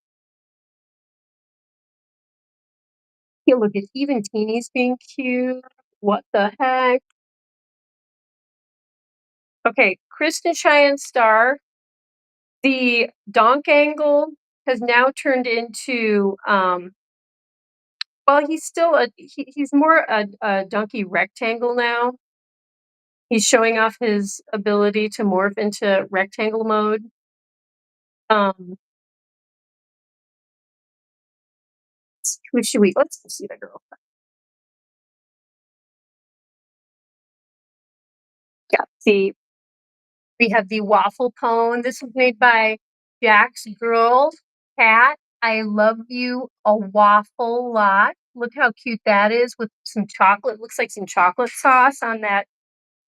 Yeah, look at even Teeny's being cute. What the heck? Okay, Kristen Cheyenne Star, the donk angle has now turned into well, he's still he's more a donkey rectangle now. He's showing off his ability to morph into rectangle mode. Um, who should we? Let's go see the girl. Yeah, see, we have the waffle cone. This was made by Jack's Girl Cat. I love you a waffle lot. Look how cute that is with some chocolate. Looks like some chocolate sauce on that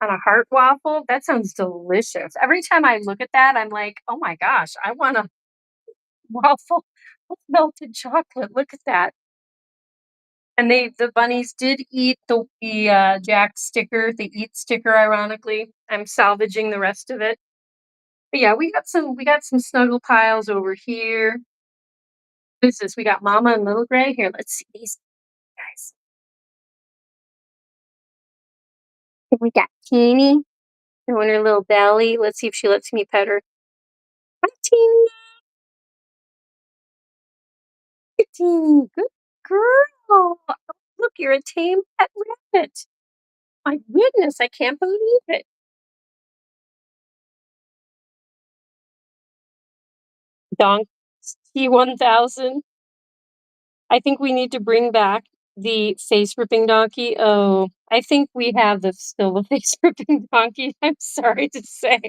on a heart waffle. That sounds delicious. Every time I look at that, I'm like, oh my gosh, I want a waffle with melted chocolate. Look at that. And the bunnies did eat the Jack sticker, the eat sticker, ironically. I'm salvaging the rest of it. But yeah, we got some snuggle piles over here. What is this? We got Mama and Little Gray. Here, let's see these guys. And we got Teeny showing her little belly. Let's see if she lets me pet her. Hi, Teeny. Good Teeny. Good girl. Oh, look, you're a tame pet rabbit. My goodness, I can't believe it. Donk T1000. I think we need to bring back the face ripping donkey. Oh, I think we have still the face ripping donkey. I'm sorry to say.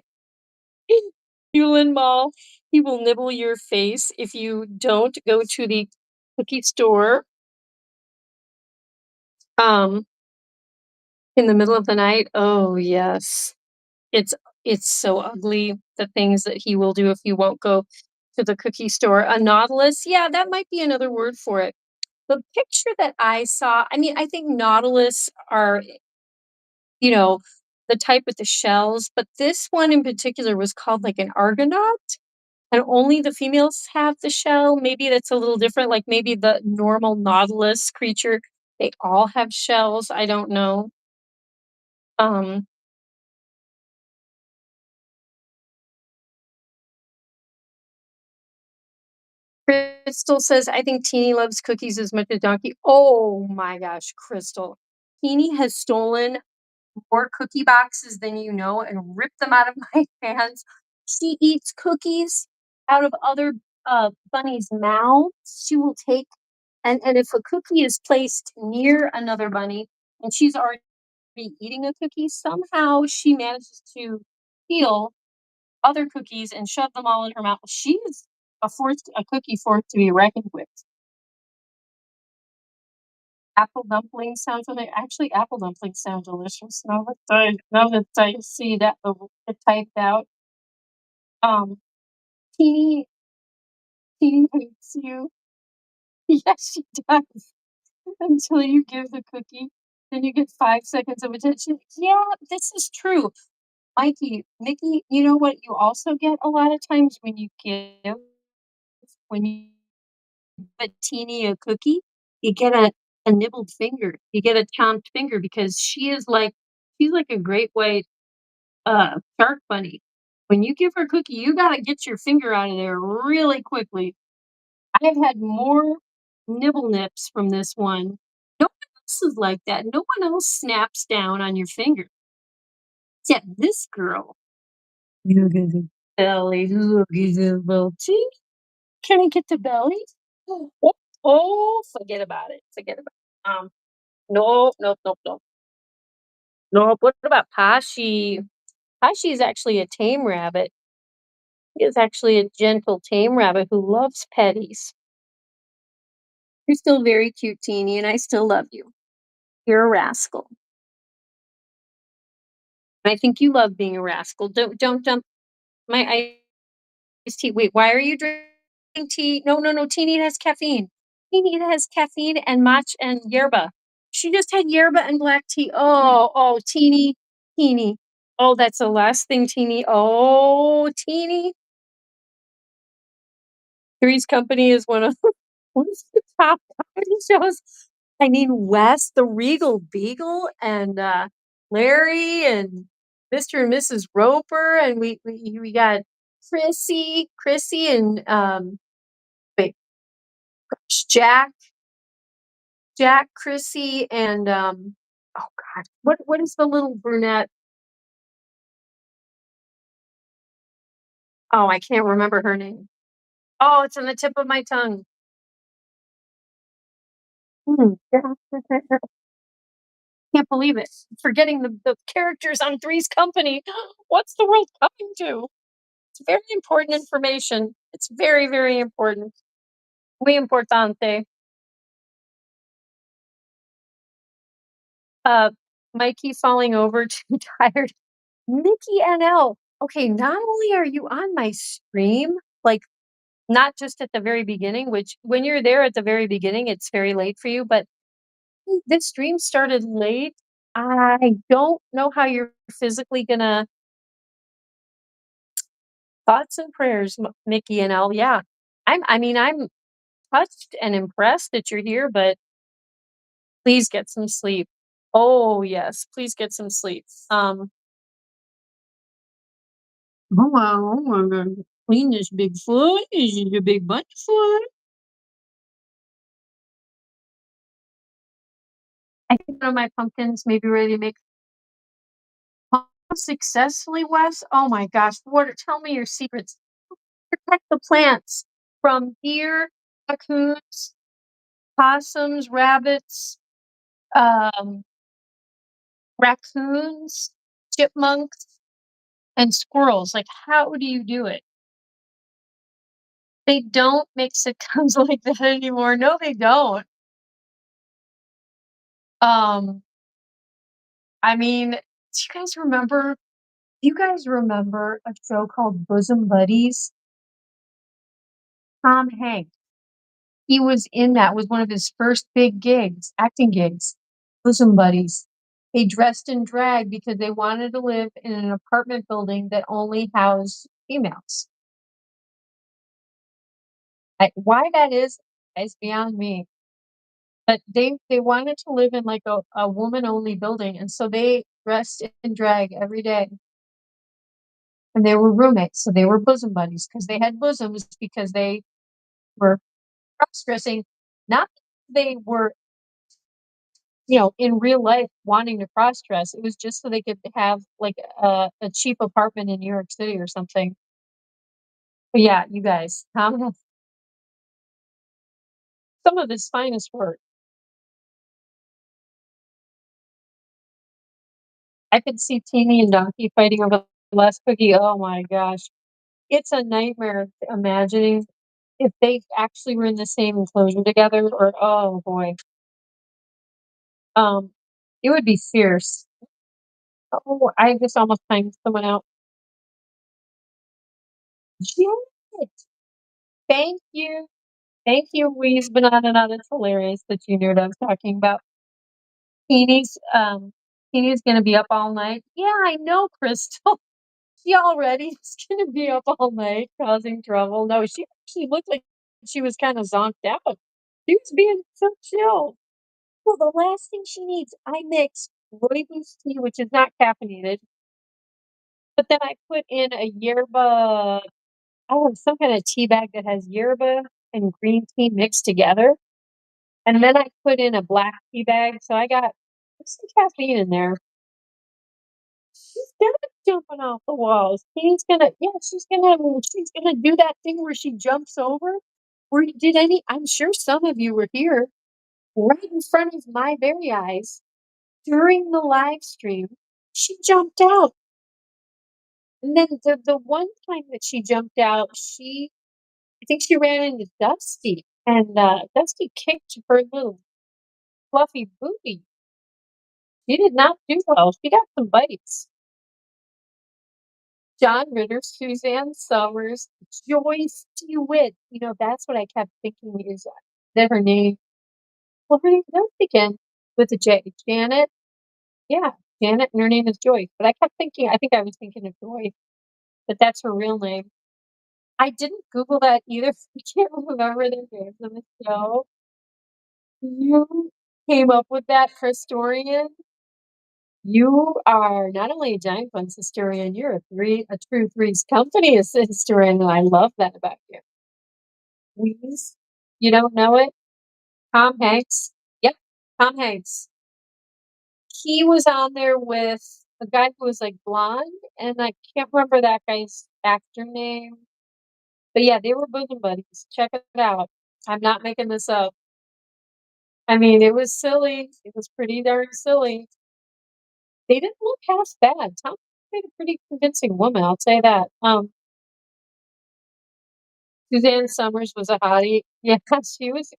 Yulin Mall, he will nibble your face if you don't go to the cookie store um in the middle of the night. Oh yes. It's it's so ugly the things that he will do if you won't go to the cookie store. A nautilus, yeah, that might be another word for it. The picture that I saw, I mean, I think nautilus are, you know, the type with the shells, but this one in particular was called like an argonaut, and only the females have the shell. Maybe that's a little different, like maybe the normal nautilus creature, they all have shells. I don't know. Um, Crystal says, I think Teeny loves cookies as much as Donkey. Oh my gosh, Crystal. Teeny has stolen more cookie boxes than you know and ripped them out of my hands. She eats cookies out of other bunnies' mouths. She will take and if a cookie is placed near another bunny and she's already eating a cookie, somehow she manages to steal other cookies and shove them all in her mouth. She is a cookie force to be reckoned with. Apple dumplings sound really actually, apple dumplings sound delicious now that I see that the typed out. Um, Teeny Teeny hates you. Yes, she does. Until you give the cookie, then you get 5 seconds of attention. Yeah, this is true. Mikey, Mickey, you know what you also get a lot of times when you give a teeny a cookie, you get a nibbled finger. You get a chomped finger because she's like a great white shark bunny. When you give her a cookie, you gotta get your finger out of there really quickly. I've had more nibble nips from this one. No one else is like that. No one else snaps down on your finger. Except this girl. Look at the belly. Look at the little teeth. Can I get the belly? Oh, oh, forget about it. Forget about it. Nope, nope, nope, nope. Nope. What about Pashi? Pashi is actually a tame rabbit. He is actually a gentle tame rabbit who loves petties. You're still very cute, Teeny, and I still love you. You're a rascal. I think you love being a rascal. Don't dump my iced tea. Wait, why are you drinking tea? No, no, no. Teeny, it has caffeine. Teeny, it has caffeine and matcha and yerba. She just had yerba and black tea. Oh, oh, Teeny, Teeny. Oh, that's the last thing, Teeny. Oh, Teeny. Three's Company is one of what is the top comedy shows? I mean, Wes, the Regal Beagle, and Larry, and Mr. and Mrs. Roper, and we got Chrissy, and wait, Jack, Chrissy, and oh God, what is the little brunette? Oh, I can't remember her name. Oh, it's on the tip of my tongue. Hmm. Can't believe it. Forgetting the characters on Three's Company. What's the world coming to? It's very important information. It's very, very important. Muy importante. Uh, Mikey falling over too tired. Mickey NL. Okay, not only are you on my stream, like not just at the very beginning, which when you're there at the very beginning, it's very late for you, but this stream started late. I don't know how you're physically gonna thoughts and prayers, Mickey and L. Yeah, I'm touched and impressed that you're here, but please get some sleep. Oh yes, please get some sleep. Oh wow, oh my God. Clean this big foot. Is it a big bunch foot? I think one of my pumpkins may be ready to make successfully, Wes. Oh my gosh, what? Tell me your secrets. Protect the plants from deer, raccoons, possums, rabbits, um, raccoons, chipmunks, and squirrels. Like, how do you do it? They don't make sitcoms like that anymore. No, they don't. Um, I mean, do you guys remember a show called Bosom Buddies? Tom Hanks. He was in that, was one of his first big gigs, acting gigs. Bosom Buddies. They dressed in drag because they wanted to live in an apartment building that only housed females. Why that is beyond me. But they wanted to live in like a woman only building, and so they dressed in drag every day. And they were roommates, so they were bosom buddies because they had bosoms because they were cross dressing. Not that they were, in real life wanting to cross dress. It was just so they could have like a cheap apartment in New York City or something. But yeah, you guys, Tom has some of his finest work. I could see Teeny and Donkey fighting over the last cookie. Oh my gosh. It's a nightmare imagining if they actually were in the same enclosure together, or oh boy. Um, it would be fierce. Oh, I just almost timed someone out. Janet, thank you. Thank you, Weeze Banana. That's hilarious that you knew what I was talking about. Teeny's Teeny's gonna be up all night. Yeah, I know, Crystal. She already is gonna be up all night causing trouble. No, she looked like she was kind of zonked out. She was being so chill. Well, the last thing she needs, I mix rooibos tea, which is not caffeinated, but then I put in a yerba. I have some kind of tea bag that has yerba and green tea mixed together, and then I put in a black tea bag. So I got some caffeine in there. She's gonna be jumping off the walls. Yeah, she's gonna do that thing where she jumps over. Or did any I'm sure some of you were here right in front of my very eyes during the live stream. She jumped out. And then the one time that she jumped out, I think she ran into Dusty, and Dusty kicked her little fluffy booty. She did not do well. She got some bites. John Ritter, Suzanne Summers, Joyce DeWitt. You know, that's what I kept thinking is that her name. Well, her name does begin with a J. Janet. Yeah, Janet, and her name is Joyce. But I kept thinking, I think I was thinking of Joyce, but that's her real name. I didn't Google that either. I can't remember their names on the show. You came up with that, historian. You are not only a Giant Bunz historian, you're a true Three's Company historian, and I love that about you. Please, you don't know it? Tom Hanks. Yep, Tom Hanks. He was on there with a guy who was like blonde, and I can't remember that guy's actor name. But yeah, they were bosom buddies. Check it out. I'm not making this up. I mean, it was silly. It was pretty darn silly. They didn't look half bad. Tom played a pretty convincing woman, I'll say that. Suzanne Summers was a hottie. Yeah, she was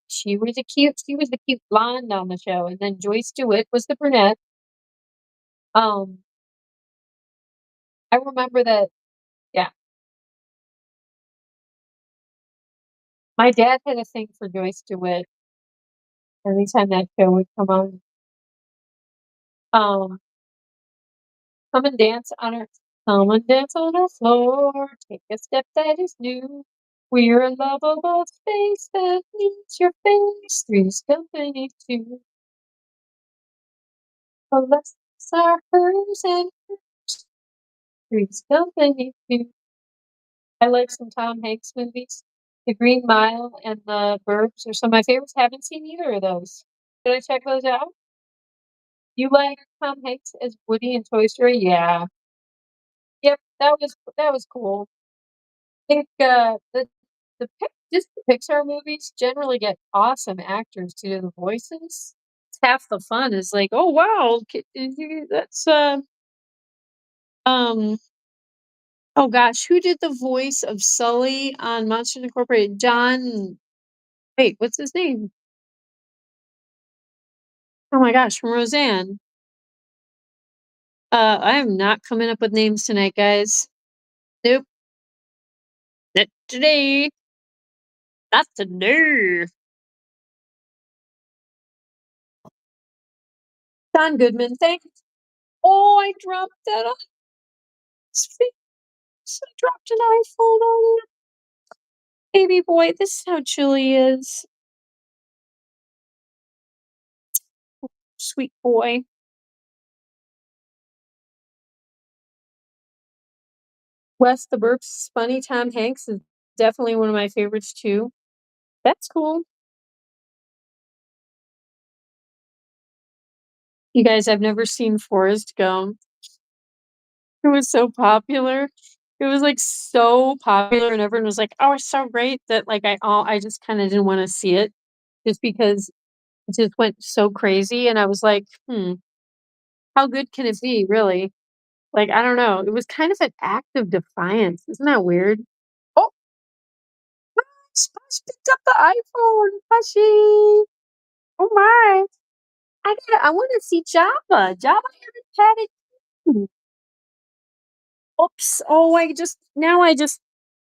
the cute blonde on the show. And then Joyce DeWitt was the brunette. Um, I remember that, yeah. My dad had a thing for Joyce DeWitt anytime that show would come on. Um, come and dance on our Come and dance on our floor. Take a step that is new. We're a lovable space that needs your face. Three's Company too. The lessons are hers and hers. Three's Company too. I like some Tom Hanks movies. The Green Mile and The Burbs are some of my favorites. Haven't seen either of those. Should I check those out? You like Tom Hanks as Woody in Toy Story? Yeah. Yep, that was cool. I think just the Pixar movies generally get awesome actors to do the voices. It's half the fun is like, oh wow, that's um oh gosh, who did the voice of Sully on Monsters Incorporated? John, wait, what's his name? Oh my gosh, from Roseanne. I am not coming up with names tonight, guys. Nope, not today. Not today. Don Goodman, thanks. Oh, I dropped that on his face. I dropped an iPhone on it. Baby boy, this is how chilly he is. Sweet boy. Wes the Burps is funny. Tom Hanks is definitely one of my favorites too. That's cool. You guys, I've never seen Forrest Gump. It was so popular. It was like so popular, and everyone was like, "Oh, it's so great," that like I just kind of didn't want to see it, just because it just went so crazy, and I was like, how good can it be, really? Like, I don't know. It was kind of an act of defiance. Isn't that weird? Oh, Posh picked up the iPhone. Poshy. Oh my. I want to see Jabba. Jabba, I haven't had it. Oops. Oh, I just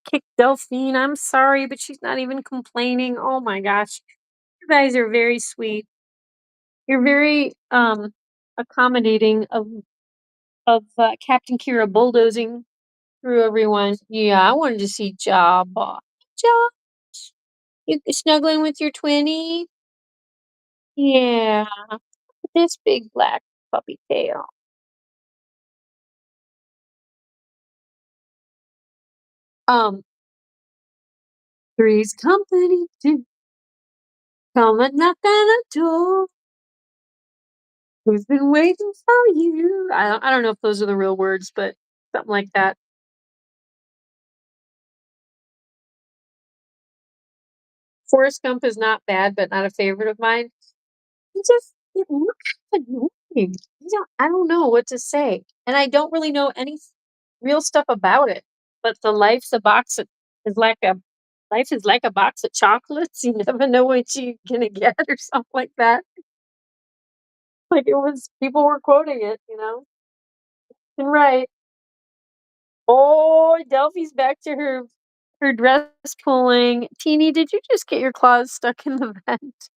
kicked Delphine. I'm sorry, but she's not even complaining. Oh my gosh. You guys are very sweet. You're very accommodating of Captain Kira bulldozing through everyone. Yeah, I wanted to see Jabba. Jabba, you snuggling with your twinnie? Yeah, this big black puppy tail. Um, Three's Company too. Come and knock on the door. Who's been waiting for you? I don't know if those are the real words, but something like that. Forrest Gump is not bad, but not a favorite of mine. It looks annoying. I don't know what to say, and I don't really know any real stuff about it. But the is like a life is like a box of chocolates. You never know what you're gonna get or something like that. Like it was, people were quoting it. And right. Oh, Delphi's back to her dress pulling. Teeny, did you just get your claws stuck in the vent?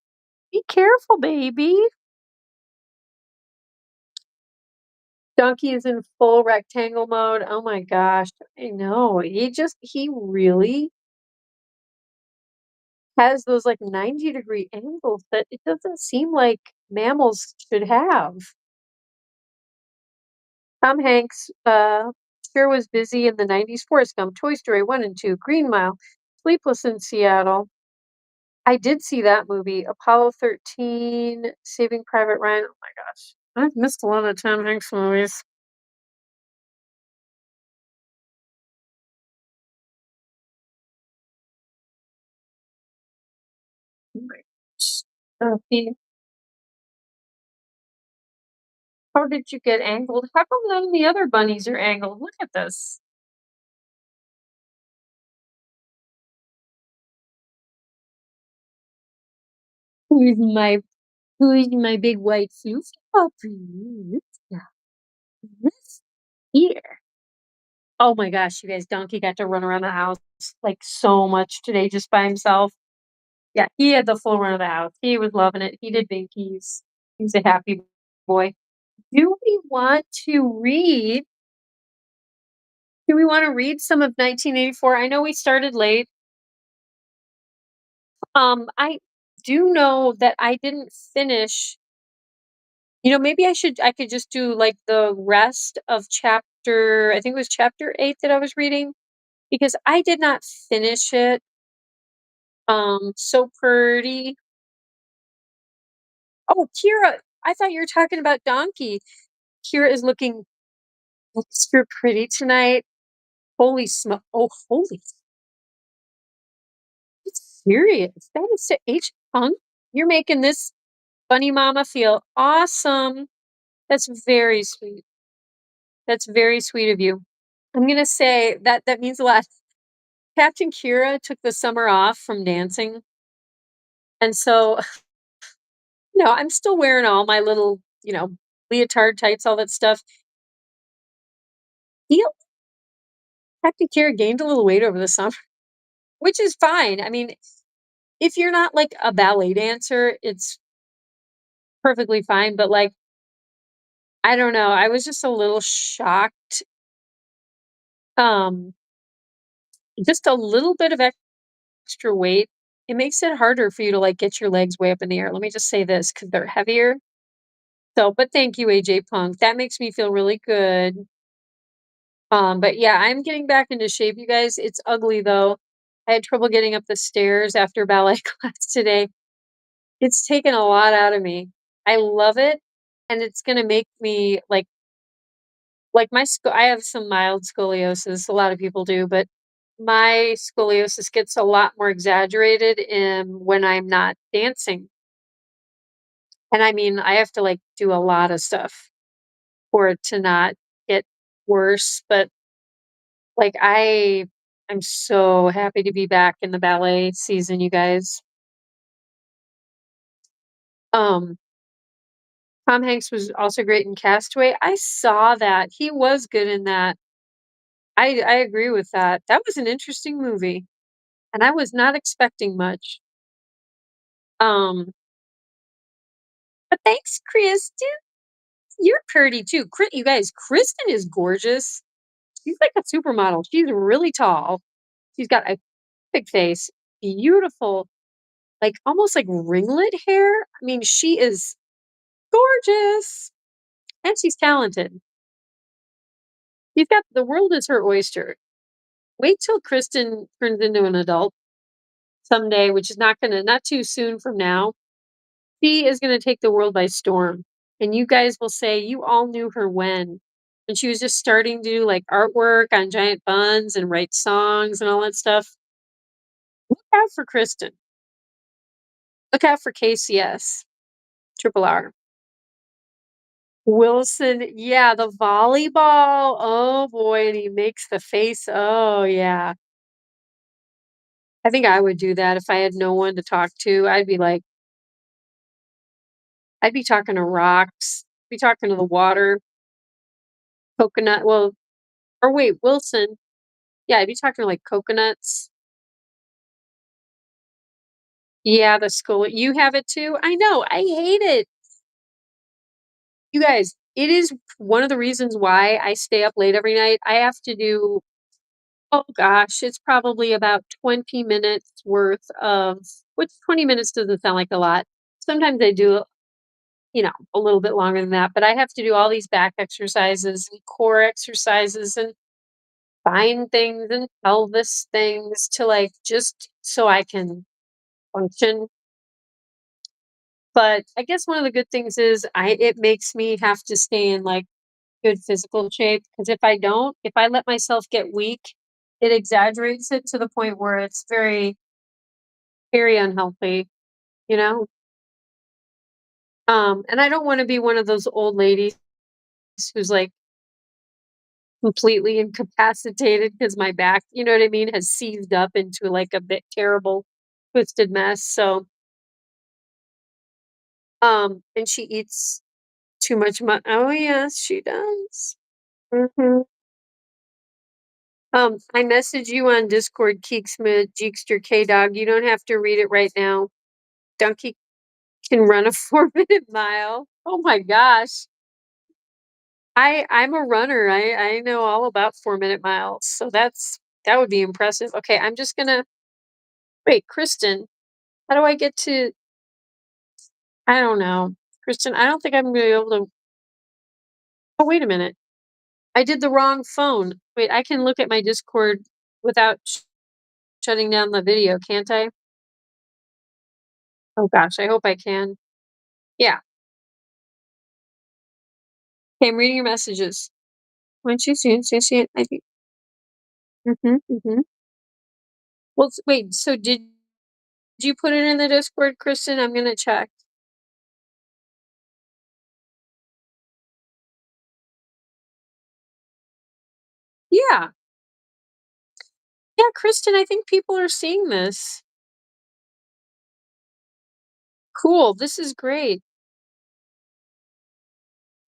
Be careful, baby. Donkey is in full rectangle mode. Oh my gosh. I know. He really has those like 90-degree angles that it doesn't seem like mammals should have. Tom Hanks sure was busy in the 90s. Forrest Gump, Toy Story 1 and 2, Green Mile, Sleepless in Seattle. I did see that movie. Apollo 13, Saving Private Ryan. Oh my gosh. I've missed a lot of Tom Hanks movies. Oh my gosh. How did you get angled? How come none of the other bunnies are angled? Look at this. Who's my who's my big white fluffy puppy? Yeah, this here. Oh my gosh, you guys, Donkey got to run around the house like so much today just by himself. Yeah, he had the full run of the house. He was loving it. He did binkies. He was a happy boy. Do we want to read? Do we want to read some of 1984? I know we started late. I do know that I didn't finish. Maybe I could just do like the rest of chapter, I think it was chapter 8 that I was reading because I did not finish it. So pretty. Oh, Kira, I thought you were talking about Donkey. Kira is looking extra pretty tonight. Holy smoke. Oh, holy. It's serious. That is to H Punk. You're making this bunny mama feel awesome. That's very sweet. That's very sweet of you. I'm gonna say that means a lot. Captain Kira took the summer off from dancing, and so I'm still wearing all my little leotard tights, all that stuff. He Captain Kira gained a little weight over the summer, which is fine. I mean, if you're not like a ballet dancer, it's perfectly fine. But like, I don't know. I was just a little shocked. Um, just a little bit of extra weight, it makes it harder for you to like get your legs way up in the air. Let me just say this because they're heavier. So, but thank you, AJ Punk. That makes me feel really good. But yeah, I'm getting back into shape, you guys. It's ugly though. I had trouble getting up the stairs after ballet class today. It's taken a lot out of me. I love it, and it's gonna make me like I have some mild scoliosis. A lot of people do, but my scoliosis gets a lot more exaggerated when I'm not dancing. And I mean, I have to like do a lot of stuff for it to not get worse. But like I'm so happy to be back in the ballet season, you guys. Um Tom Hanks was also great in Castaway. I saw that. He was good in that. I agree with that. That was an interesting movie, and I was not expecting much. Um, but thanks, Kristen. You're pretty too. You guys, Kristen is gorgeous. She's like a supermodel. She's really tall. She's got a big face, beautiful, like almost like ringlet hair. I mean, she is gorgeous, and she's talented. She's got the world is her oyster. Wait till Kristen turns into an adult someday, which is not too soon from now. She is gonna take the world by storm. And you guys will say you all knew her when she was just starting to do like artwork on giant buns and write songs and all that stuff. Look out for Kristen. Look out for KCS. Triple R. Wilson, yeah, the volleyball. Oh boy, and he makes the face. Oh yeah. I think I would do that if I had no one to talk to. I'd be talking to rocks, be talking to the water, coconut. Well, or wait, Wilson. Yeah, I'd be talking to like coconuts. Yeah, the school. You have it too? I know. I hate it. You guys, it is one of the reasons why I stay up late every night. I have to do, oh gosh, it's probably about 20 minutes worth of, which 20 minutes doesn't sound like a lot. Sometimes I do, a little bit longer than that, but I have to do all these back exercises and core exercises and find things and pelvis things to like just so I can function. But I guess one of the good things is it makes me have to stay in like good physical shape because if I don't, if I let myself get weak, it exaggerates it to the point where it's very, very unhealthy, you know? And I don't want to be one of those old ladies who's like completely incapacitated because my back, you know what I mean, has seized up into like a bit terrible twisted mess. So, and she eats too much oh yes, she does. Hmm. I message you on Discord, Keeksma, Jeekster, K-Dog. You don't have to read it right now. Donkey can run a 4-minute mile. Oh my gosh. I'm a runner. I know all about 4-minute miles. So that would be impressive. Okay, I'm just gonna wait, Kristen. How do I get to I don't know. Kristen, I don't think I'm gonna be able to oh wait a minute. I did the wrong phone. Wait, I can look at my Discord without shutting down the video, can't I? Oh gosh, I hope I can. Yeah. Okay, I'm reading your messages. Once you soon, so see it. I think. Mm-hmm. Well, wait. So did you put it in the Discord, Kristen? I'm gonna check. Yeah, yeah, Kristen. I think people are seeing this. Cool. This is great.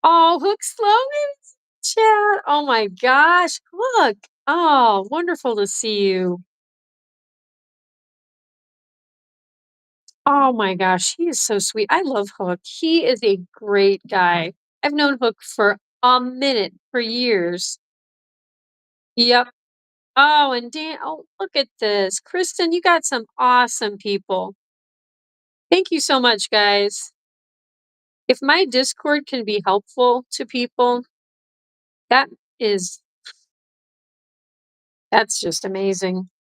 Oh, Hook slogans chat. Oh my gosh, Hook. Oh, wonderful to see you. Oh my gosh, he is so sweet. I love Hook. He is a great guy. I've known Hook for a minute, for years. Yep. Oh, and Dan, oh, look at this. Kristen, you got some awesome people. Thank you so much, guys. If my Discord can be helpful to people, that is, that's just amazing.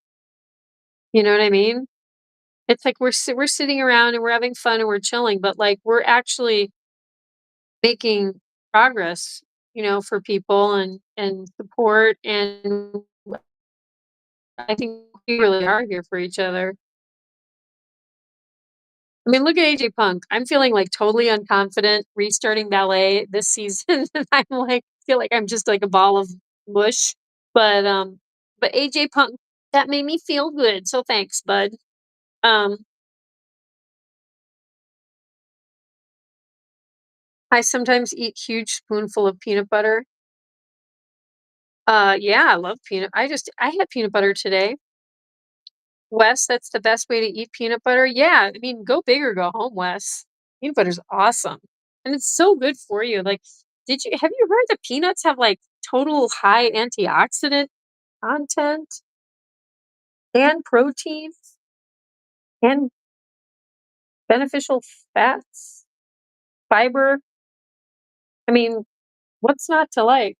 You know what I mean? It's like we're sitting around and we're having fun and we're chilling, but like we're actually making progress, for people and support. And I think we really are here for each other. I mean, look at AJ Punk. I'm feeling like totally unconfident restarting ballet this season. And I'm like, feel like I'm just like a ball of mush. But AJ Punk, that made me feel good. So thanks, bud. Um, I sometimes eat huge spoonful of peanut butter. Yeah, I love peanut. I had peanut butter today. Wes, that's the best way to eat peanut butter. Yeah, I mean, go big or go home, Wes. Peanut butter's awesome. And it's so good for you. Like, have you heard that peanuts have like total high antioxidant content and protein and beneficial fats, fiber? I mean, what's not to like?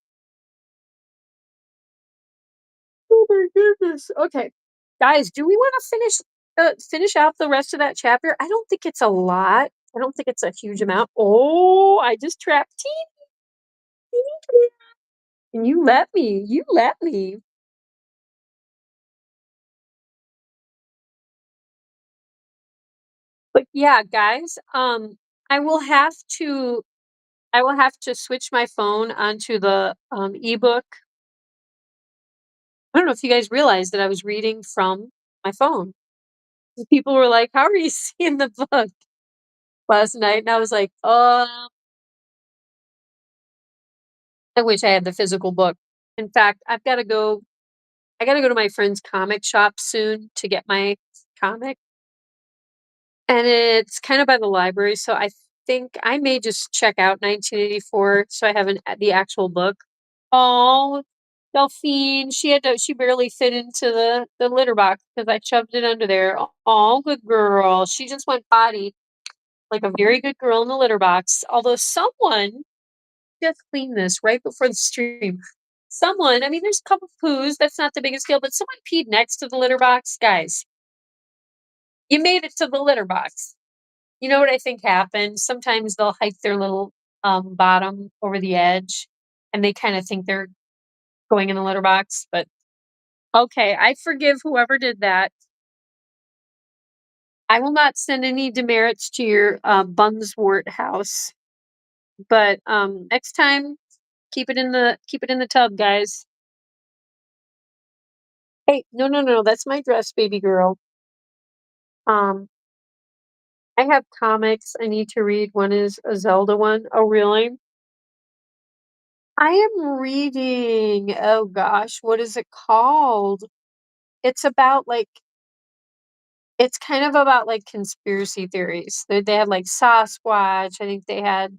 Oh my goodness. Okay. Guys, do we want to finish out the rest of that chapter? I don't think it's a lot. I don't think it's a huge amount. Oh, I just trapped Teeny. And you let me. You let me. But yeah, guys, I will have to I will have to switch my phone onto the ebook. I don't know if you guys realized that I was reading from my phone. People were like, "How are you seeing the book?" last night, and I was like, I wish I had the physical book. In fact, I gotta go to my friend's comic shop soon to get my comic, and it's kind of by the library, so I think I may just check out 1984 so I have the actual book. Oh, Delphine, she barely fit into the litter box because I shoved it under there. Oh, good girl. She just went potty like a very good girl in the litter box. Although someone just cleaned this right before the stream. Someone, I mean, there's a couple poos. That's not the biggest deal, but someone peed next to the litter box. Guys, you made it to the litter box. You know what I think happened? Sometimes they'll hike their little bottom over the edge and they kind of think they're going in the litter box. But okay, I forgive whoever did that. I will not send any demerits to your Bunzwort house. But next time, keep it in the tub, guys. Hey, no, no, no, that's my dress, baby girl. Um, I have comics I need to read. One is a Zelda one. Oh, really? I am reading, oh gosh, what is it called? It's about like it's kind of about like conspiracy theories. They had like Sasquatch. I think they had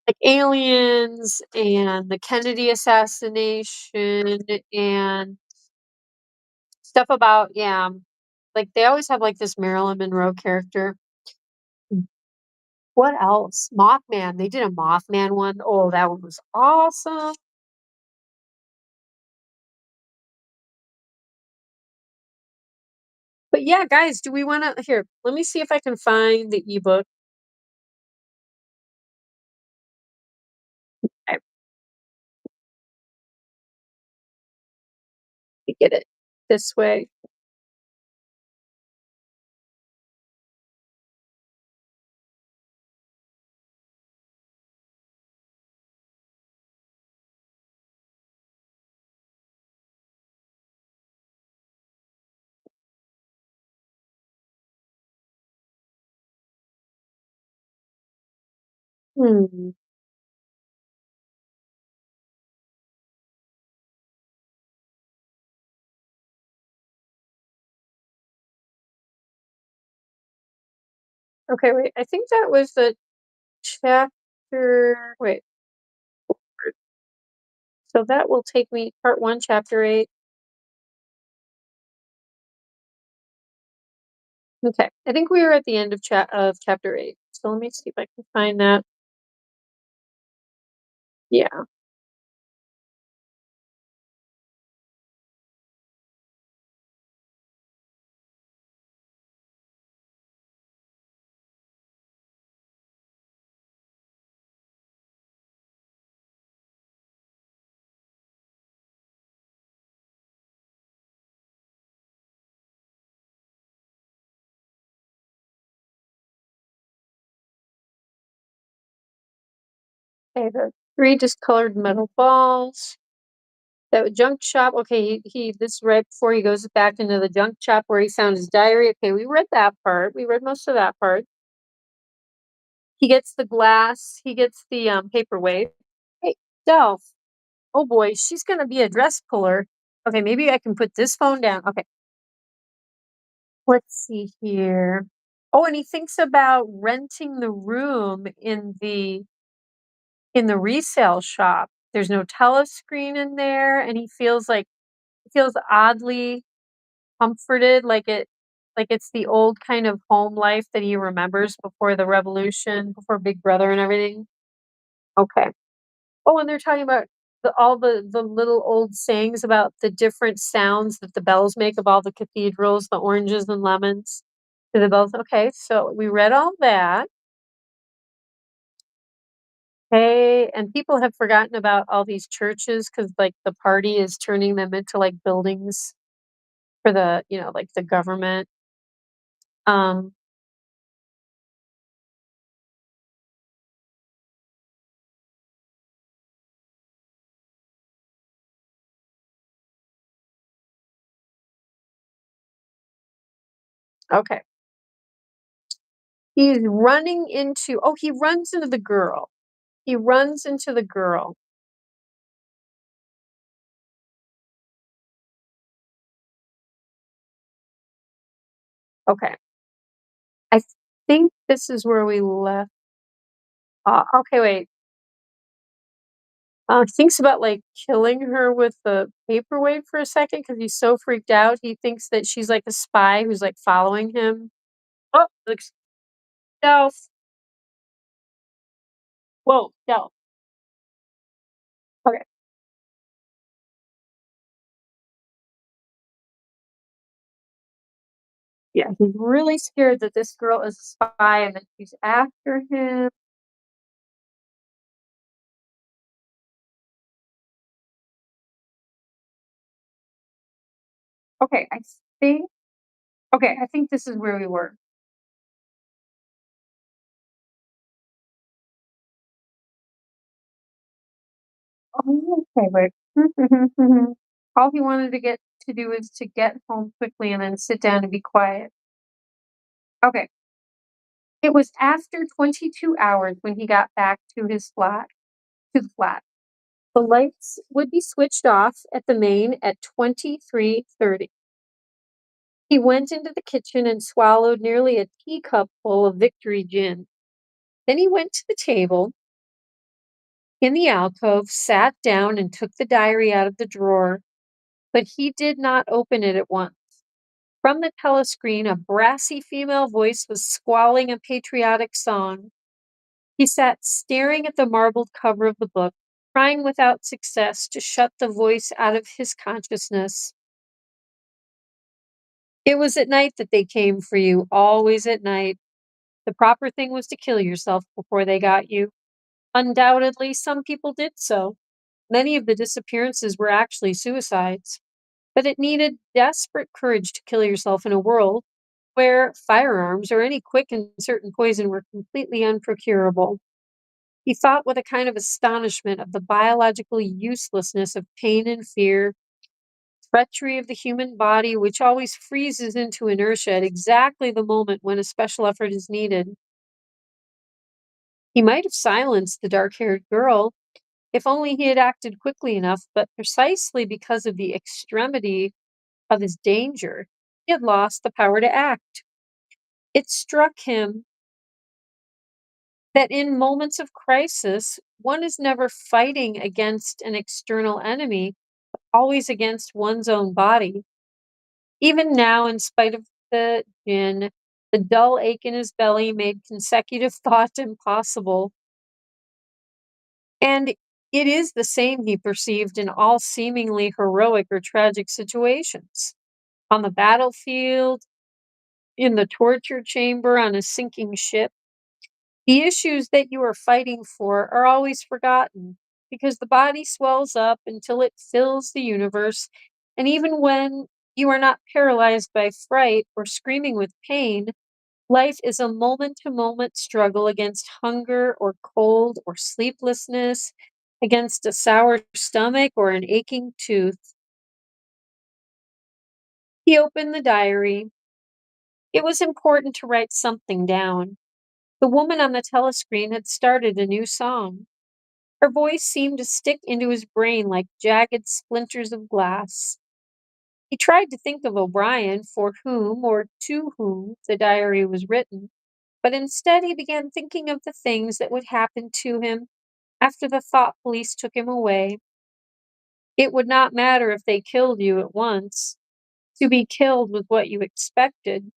like aliens and the Kennedy assassination and stuff about, yeah. Like they always have like this Marilyn Monroe character. What else? Mothman. They did a Mothman one. Oh, that one was awesome. But yeah, guys, do we want to here? Let me see if I can find the ebook. I get it this way. Hmm. Okay, wait. I think that was the chapter. Wait. So that will take me part one, chapter 8. Okay, I think we were at the end of chapter 8. So let me see if I can find that. Yeah. Okay, the 3 discolored metal balls. That junk shop. Okay, he this is right before he goes back into the junk shop where he found his diary. Okay, we read that part. We read most of that part. He gets the glass. He gets the paperweight. Hey, Delph. Oh boy, she's gonna be a dress puller. Okay, maybe I can put this phone down. Okay, let's see here. Oh, and he thinks about renting the room in the resale shop. There's no telescreen in there, and he feels oddly comforted, like it's the old kind of home life that he remembers before the revolution, before Big Brother and everything. Okay. Oh, and they're talking about all the little old sayings about the different sounds that the bells make of all the cathedrals, the oranges and lemons to the bells. Okay, so we read all that. Okay, and people have forgotten about all these churches because like the party is turning them into like buildings for the, like the government. Um, okay. He's running into he runs into the girl. He runs into the girl. Okay. I think this is where we left okay, wait. He thinks about, like, killing her with the paperweight for a second because he's so freaked out. He thinks that she's, like, a spy who's, like, following him. Oh, looks Delph. Whoa, Delph. Okay. Yeah, he's really scared that this girl is a spy and that she's after him. Okay, think I think this is where we were. Oh, okay, wait. All he wanted to do is to get home quickly and then sit down and be quiet. Okay. It was after 22 hours when he got back to the flat. The lights would be switched off at the main at 23:30. He went into the kitchen and swallowed nearly a teacup full of Victory gin. Then he went to the table in the alcove, sat down, and took the diary out of the drawer, but he did not open it at once. From the telescreen, a brassy female voice was squalling a patriotic song. He sat staring at the marbled cover of the book, trying without success to shut the voice out of his consciousness. It was at night that they came for you, always at night. The proper thing was to kill yourself before they got you. Undoubtedly, some people did so. Many of the disappearances were actually suicides. But it needed desperate courage to kill yourself in a world where firearms or any quick and certain poison were completely unprocurable. He thought with a kind of astonishment of the biological uselessness of pain and fear, treachery of the human body, which always freezes into inertia at exactly the moment when a special effort is needed. He might have silenced the dark haired girl if only he had acted quickly enough, but precisely because of the extremity of his danger, he had lost the power to act. It struck him that in moments of crisis, one is never fighting against an external enemy, but always against one's own body. Even now, in spite of the gin, the dull ache in his belly made consecutive thought impossible. And it is the same he perceived in all seemingly heroic or tragic situations. On the battlefield, in the torture chamber, on a sinking ship, the issues that you are fighting for are always forgotten because the body swells up until it fills the universe. And even when you are not paralyzed by fright or screaming with pain, life is a moment to moment struggle against hunger or cold or sleeplessness, against a sour stomach or an aching tooth. He opened the diary. It was important to write something down. The woman on the telescreen had started a new song. Her voice seemed to stick into his brain like jagged splinters of glass. He tried to think of O'Brien, for whom or to whom the diary was written, but instead he began thinking of the things that would happen to him after the thought police took him away. It would not matter if they killed you at once. To be killed was what you expected.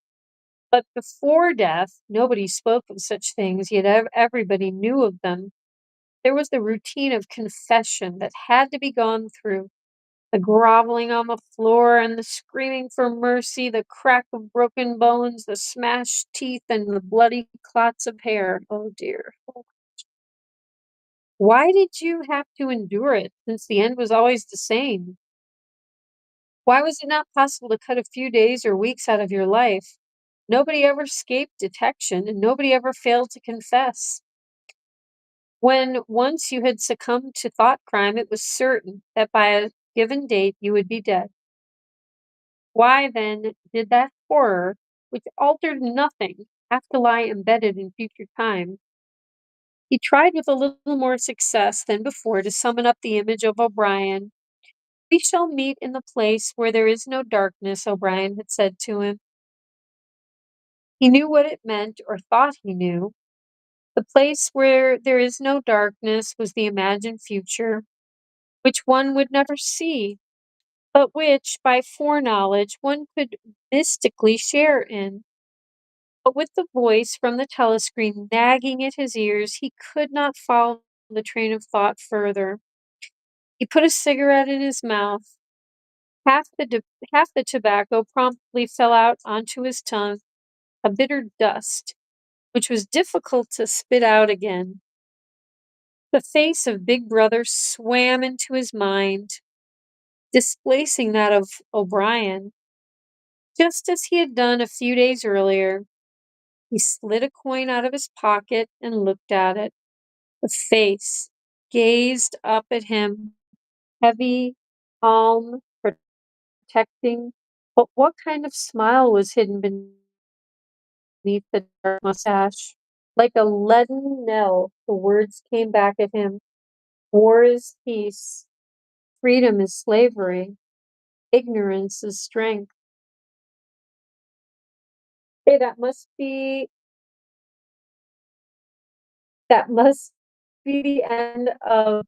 But before death, nobody spoke of such things, yet everybody knew of them. There was the routine of confession that had to be gone through. The groveling on the floor and the screaming for mercy, the crack of broken bones, the smashed teeth, and the bloody clots of hair. Oh dear. Why did you have to endure it, since the end was always the same? Why was it not possible to cut a few days or weeks out of your life? Nobody ever escaped detection, and nobody ever failed to confess. When once you had succumbed to thought crime, it was certain that by a given date you would be dead. Why, then, did that horror, which altered nothing, have to lie embedded in future time? He tried with a little more success than before to summon up the image of O'Brien. We shall meet in the place where there is no darkness, O'Brien had said to him. He knew what it meant, or thought he knew. The place where there is no darkness was the imagined future, which one would never see, but which, by foreknowledge, one could mystically share in. But with the voice from the telescreen nagging at his ears, he could not follow the train of thought further. He put a cigarette in his mouth. Half the tobacco promptly fell out onto his tongue, a bitter dust, which was difficult to spit out again. The face of Big Brother swam into his mind, displacing that of O'Brien, just as he had done a few days earlier. He slid a coin out of his pocket and looked at it. The face gazed up at him, heavy, calm, protecting. But what kind of smile was hidden beneath the dark mustache? Like a leaden knell, the words came back at him. War is peace. Freedom is slavery. Ignorance is strength. Hey, that must be the end of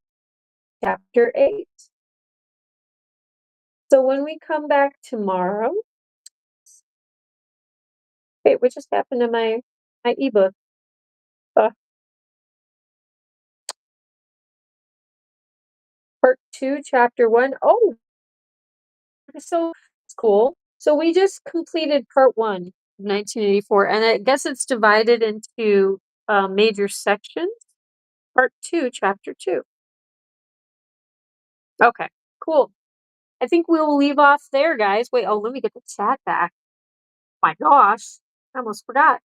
chapter 8. So when we come back tomorrow, wait, what just happened to my ebook? Uh, Part 2, chapter 1. Oh, so it's cool. So we just completed part 1 of 1984, and I guess it's divided into major sections. Part 2, chapter 2. Okay, cool. I think we'll leave off there, guys. Wait, oh, let me get the chat back. My gosh, I almost forgot.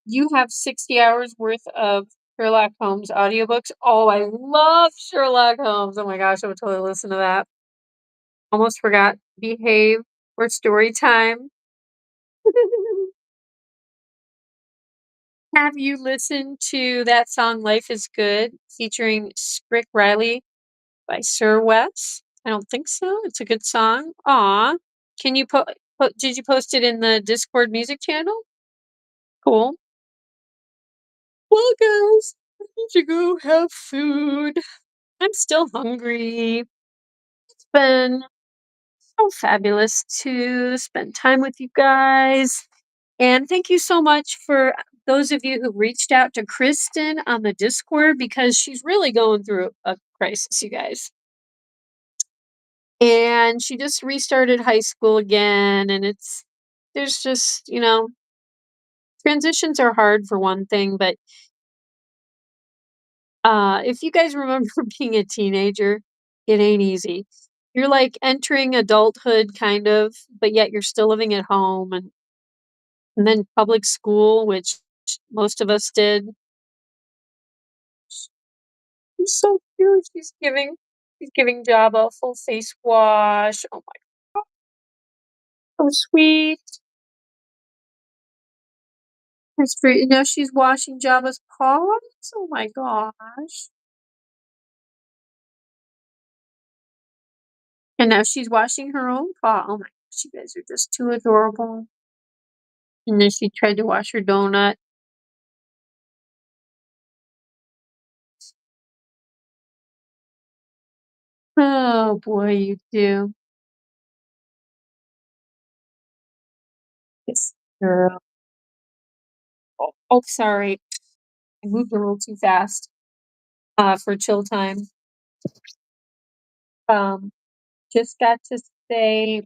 You have 60 hours worth of Sherlock Holmes audiobooks. Oh, I love Sherlock Holmes. Oh my gosh, I would totally listen to that. Almost forgot. Behave or story time. Have you listened to that song Life is Good featuring Sprick Riley by Sir Wes? I don't think so. It's a good song. Aw. Can you did you post it in the Discord music channel? Cool. Well, guys, I need to go have food. I'm still hungry. It's been so fabulous to spend time with you guys. And thank you so much for those of you who reached out to Kristen on the Discord because she's really going through a crisis, you guys. And she just restarted high school again. And there's just, transitions are hard for one thing, but if you guys remember being a teenager, it ain't easy. You're like entering adulthood kind of, but yet you're still living at home and then public school, which most of us did. She's so cute. She's giving Jabba a full face wash. Oh my god. So sweet. That's great. And now she's washing Jabba's paws. Oh my gosh. And now she's washing her own paw. Oh my gosh, you guys are just too adorable. And then she tried to wash her donut. Oh boy, you do. This girl. Oh, sorry. I moved a little too fast for chill time. Um, just got to say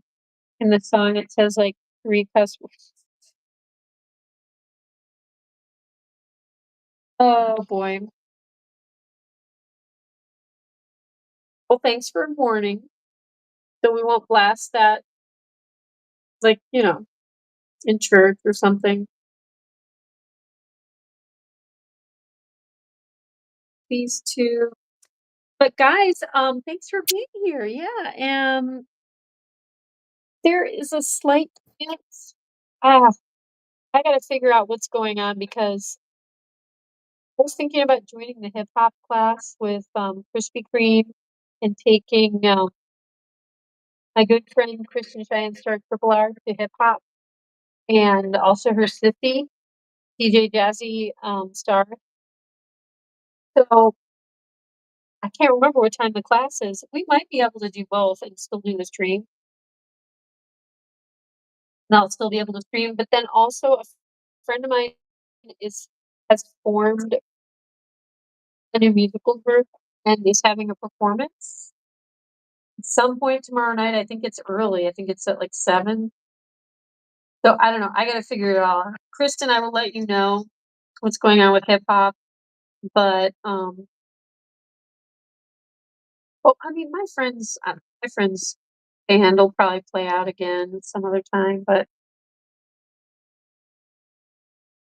in the song it says like 3 cuss words. Oh boy. Well, thanks for warning. So we won't blast that like, in church or something. These two. But guys, thanks for being here. Yeah. There is a slight chance. Ah, I gotta figure out what's going on because I was thinking about joining the hip hop class with Krispy Kreme and taking my good friend Kristen Cheyenne Star Triple R to hip hop and also her sissy, DJ Jazzy Star. So I can't remember what time the class is. We might be able to do both and still do the stream. And I'll still be able to stream. But then also a friend of mine has formed a new musical group and is having a performance at some point tomorrow night. I think it's early. I think it's at like 7. So I don't know. I gotta figure it all out. Kristen, I will let you know what's going on with hip hop. But well, I mean my friends band will probably play out again some other time, but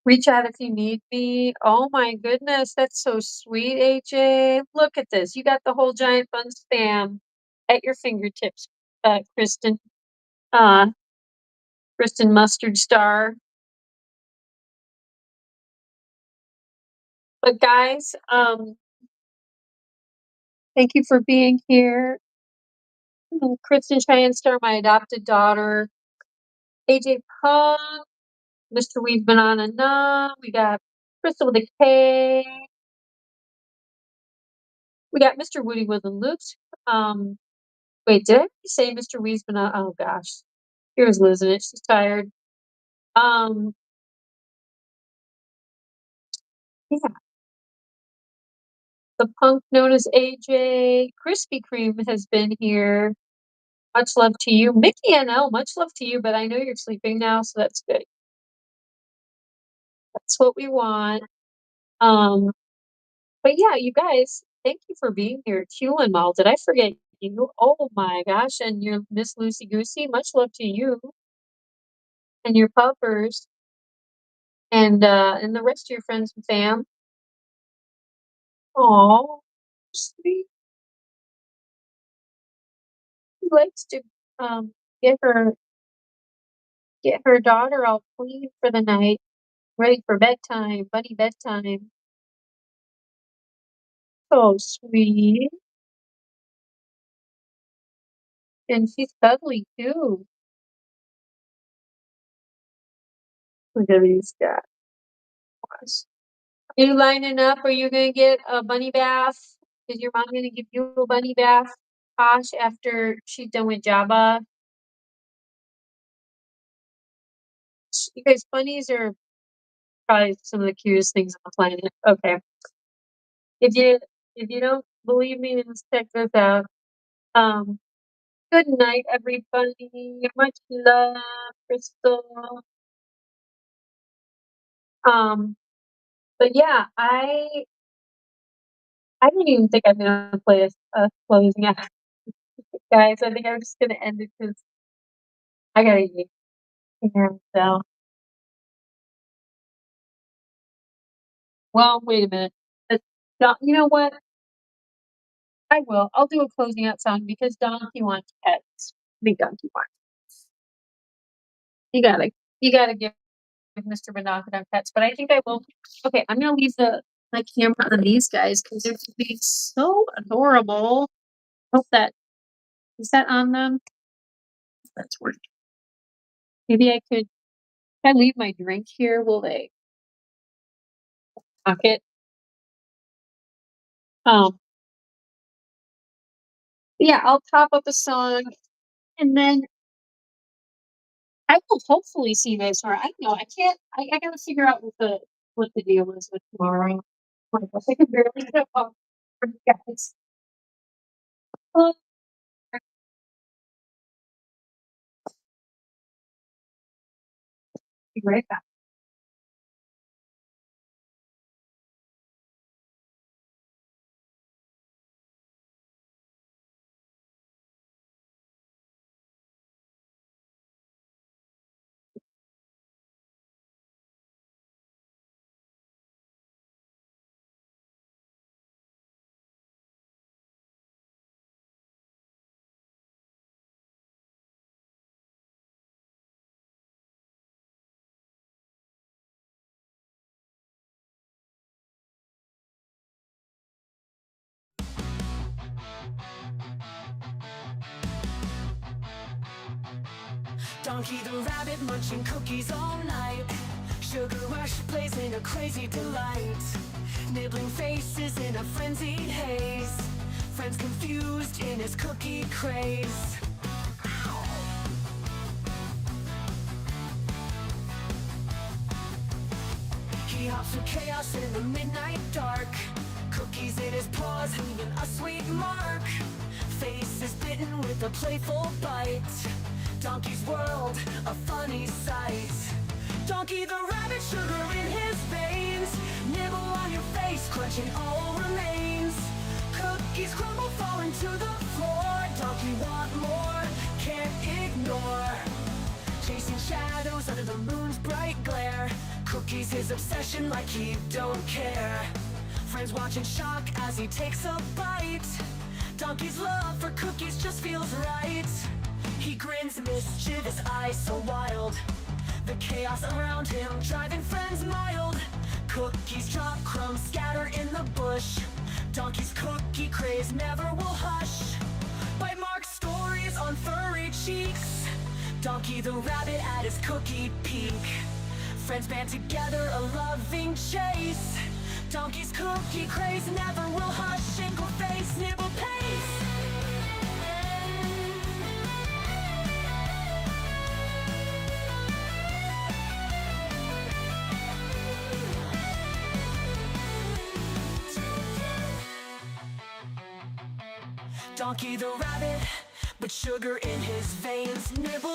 reach out if you need me. Oh my goodness, that's so sweet, AJ. Look at this. You got the whole giant Bunz fam at your fingertips, Kristen. Uh, Kristen Mustard Star. But guys, thank you for being here. Kristen Cheyenne Star, my adopted daughter. AJ Pug, Mr. We've Been On Enough. We got Crystal with a K. We got Mr. Woody Woodland Loops. Wait, did I say Mr. We've Been On? Oh gosh. Here's Liz in it. She's tired. Yeah. The punk known as AJ. Krispy Kreme has been here. Much love to you. Mickey NL, much love to you, but I know you're sleeping now, so that's good. That's what we want. Um, but yeah, you guys, thank you for being here. Q and Mal, did I forget you? Oh my gosh, and your Miss Lucy Goosey, much love to you and your puppers and the rest of your friends and fam. Aw, sweet. She likes to um get her get her daughter all clean for the night, ready for bedtime, buddy bedtime. So sweet. And she's cuddly too. Look at these guys. Are you lining up? Are you gonna get a bunny bath? Is your mom gonna give you a bunny bath, Posh, after she's done with Jabba? You guys, bunnies are probably some of the cutest things on the planet. Okay. If you if you don't believe me, then just check this out. Um, good night, everybody. Much love, Crystal. Um, but yeah, I don't even think I'm gonna play a closing out, guys. I think I'm just gonna end it because I gotta eat. And well, wait a minute. You know what? I will. I'll do a closing out sound because Donkey wants pets. Big Donkey wants. You gotta, you gotta give Mr. Binoculars pets. But I think I will. Okay, I'm gonna leave my camera on these guys because they're being so adorable. Hope that is that on them. That's working. Maybe I could. If I leave my drink here, will they knock it? Um. Yeah, I'll top up a song and then I will hopefully see you guys tomorrow. I don't know. I can't. I gotta figure out what the deal is with tomorrow. Oh my gosh, I can barely get up for you guys. Be right back. Donkey the rabbit munching cookies all night. Sugar rush plays in a crazy delight. Nibbling faces in a frenzied haze. Friends confused in his cookie craze. He hops through chaos in the midnight dark. Cookies in his paws, leaving a sweet mark. Face is bitten with a playful bite. Donkey's world, a funny sight. Donkey the rabbit, sugar in his veins. Nibble on your face, crunching all remains. Cookies crumble, falling to the floor. Donkey want more, can't ignore. Chasing shadows under the moon's bright glare. Cookies his obsession like he don't care. Friends watch in shock as he takes a bite. Donkey's love for cookies just feels right. He grins, mischievous eyes so wild. The chaos around him driving friends mild. Cookies drop, crumbs scatter in the bush. Donkey's cookie craze never will hush. Bite mark stories on furry cheeks. Donkey the rabbit at his cookie peak. Friends band together, a loving chase. Donkey's cookie craze never will hush. Shingle face, nibble pace. Donkey the rabbit, but sugar in his veins. Nibble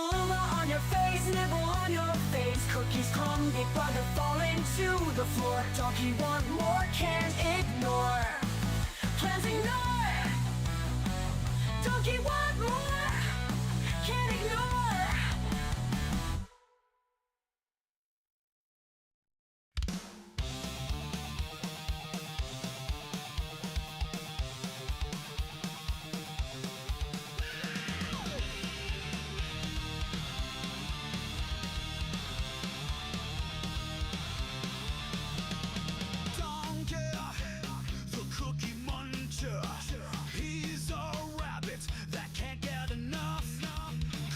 on your face, nibble on your face. Cookies come, big bugger falling to the floor. Donkey want more, can't ignore. Plans ignore. Donkey want more, can't ignore. He's a rabbit that can't get enough.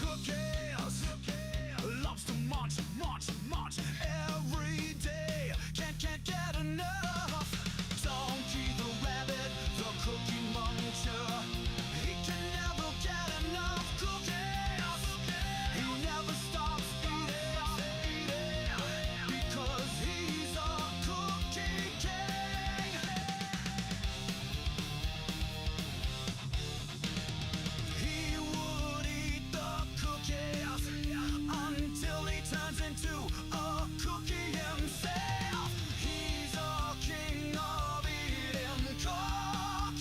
Cookies loves to munch, munch, munch every day. Can't get enough. Donkey the rabbit, the cookie muncher. He can never get enough cookies. He never stops eating because he's a cookie king. He would eat the cookies until he turns into a cookie himself. He's a king of eating cookies.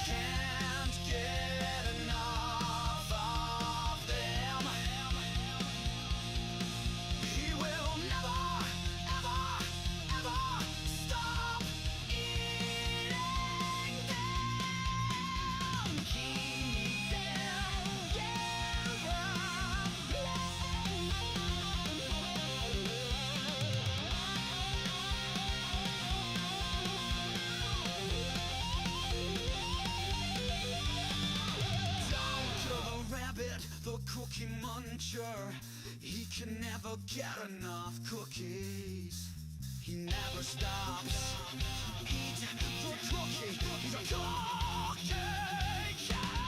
Can't get enough of them. He will never, ever, ever stop eating them. Keep them Down to the rabbit, the cookie muncher. He can never get enough cookies. He never stops. Eat the cookie. He's a cookie king.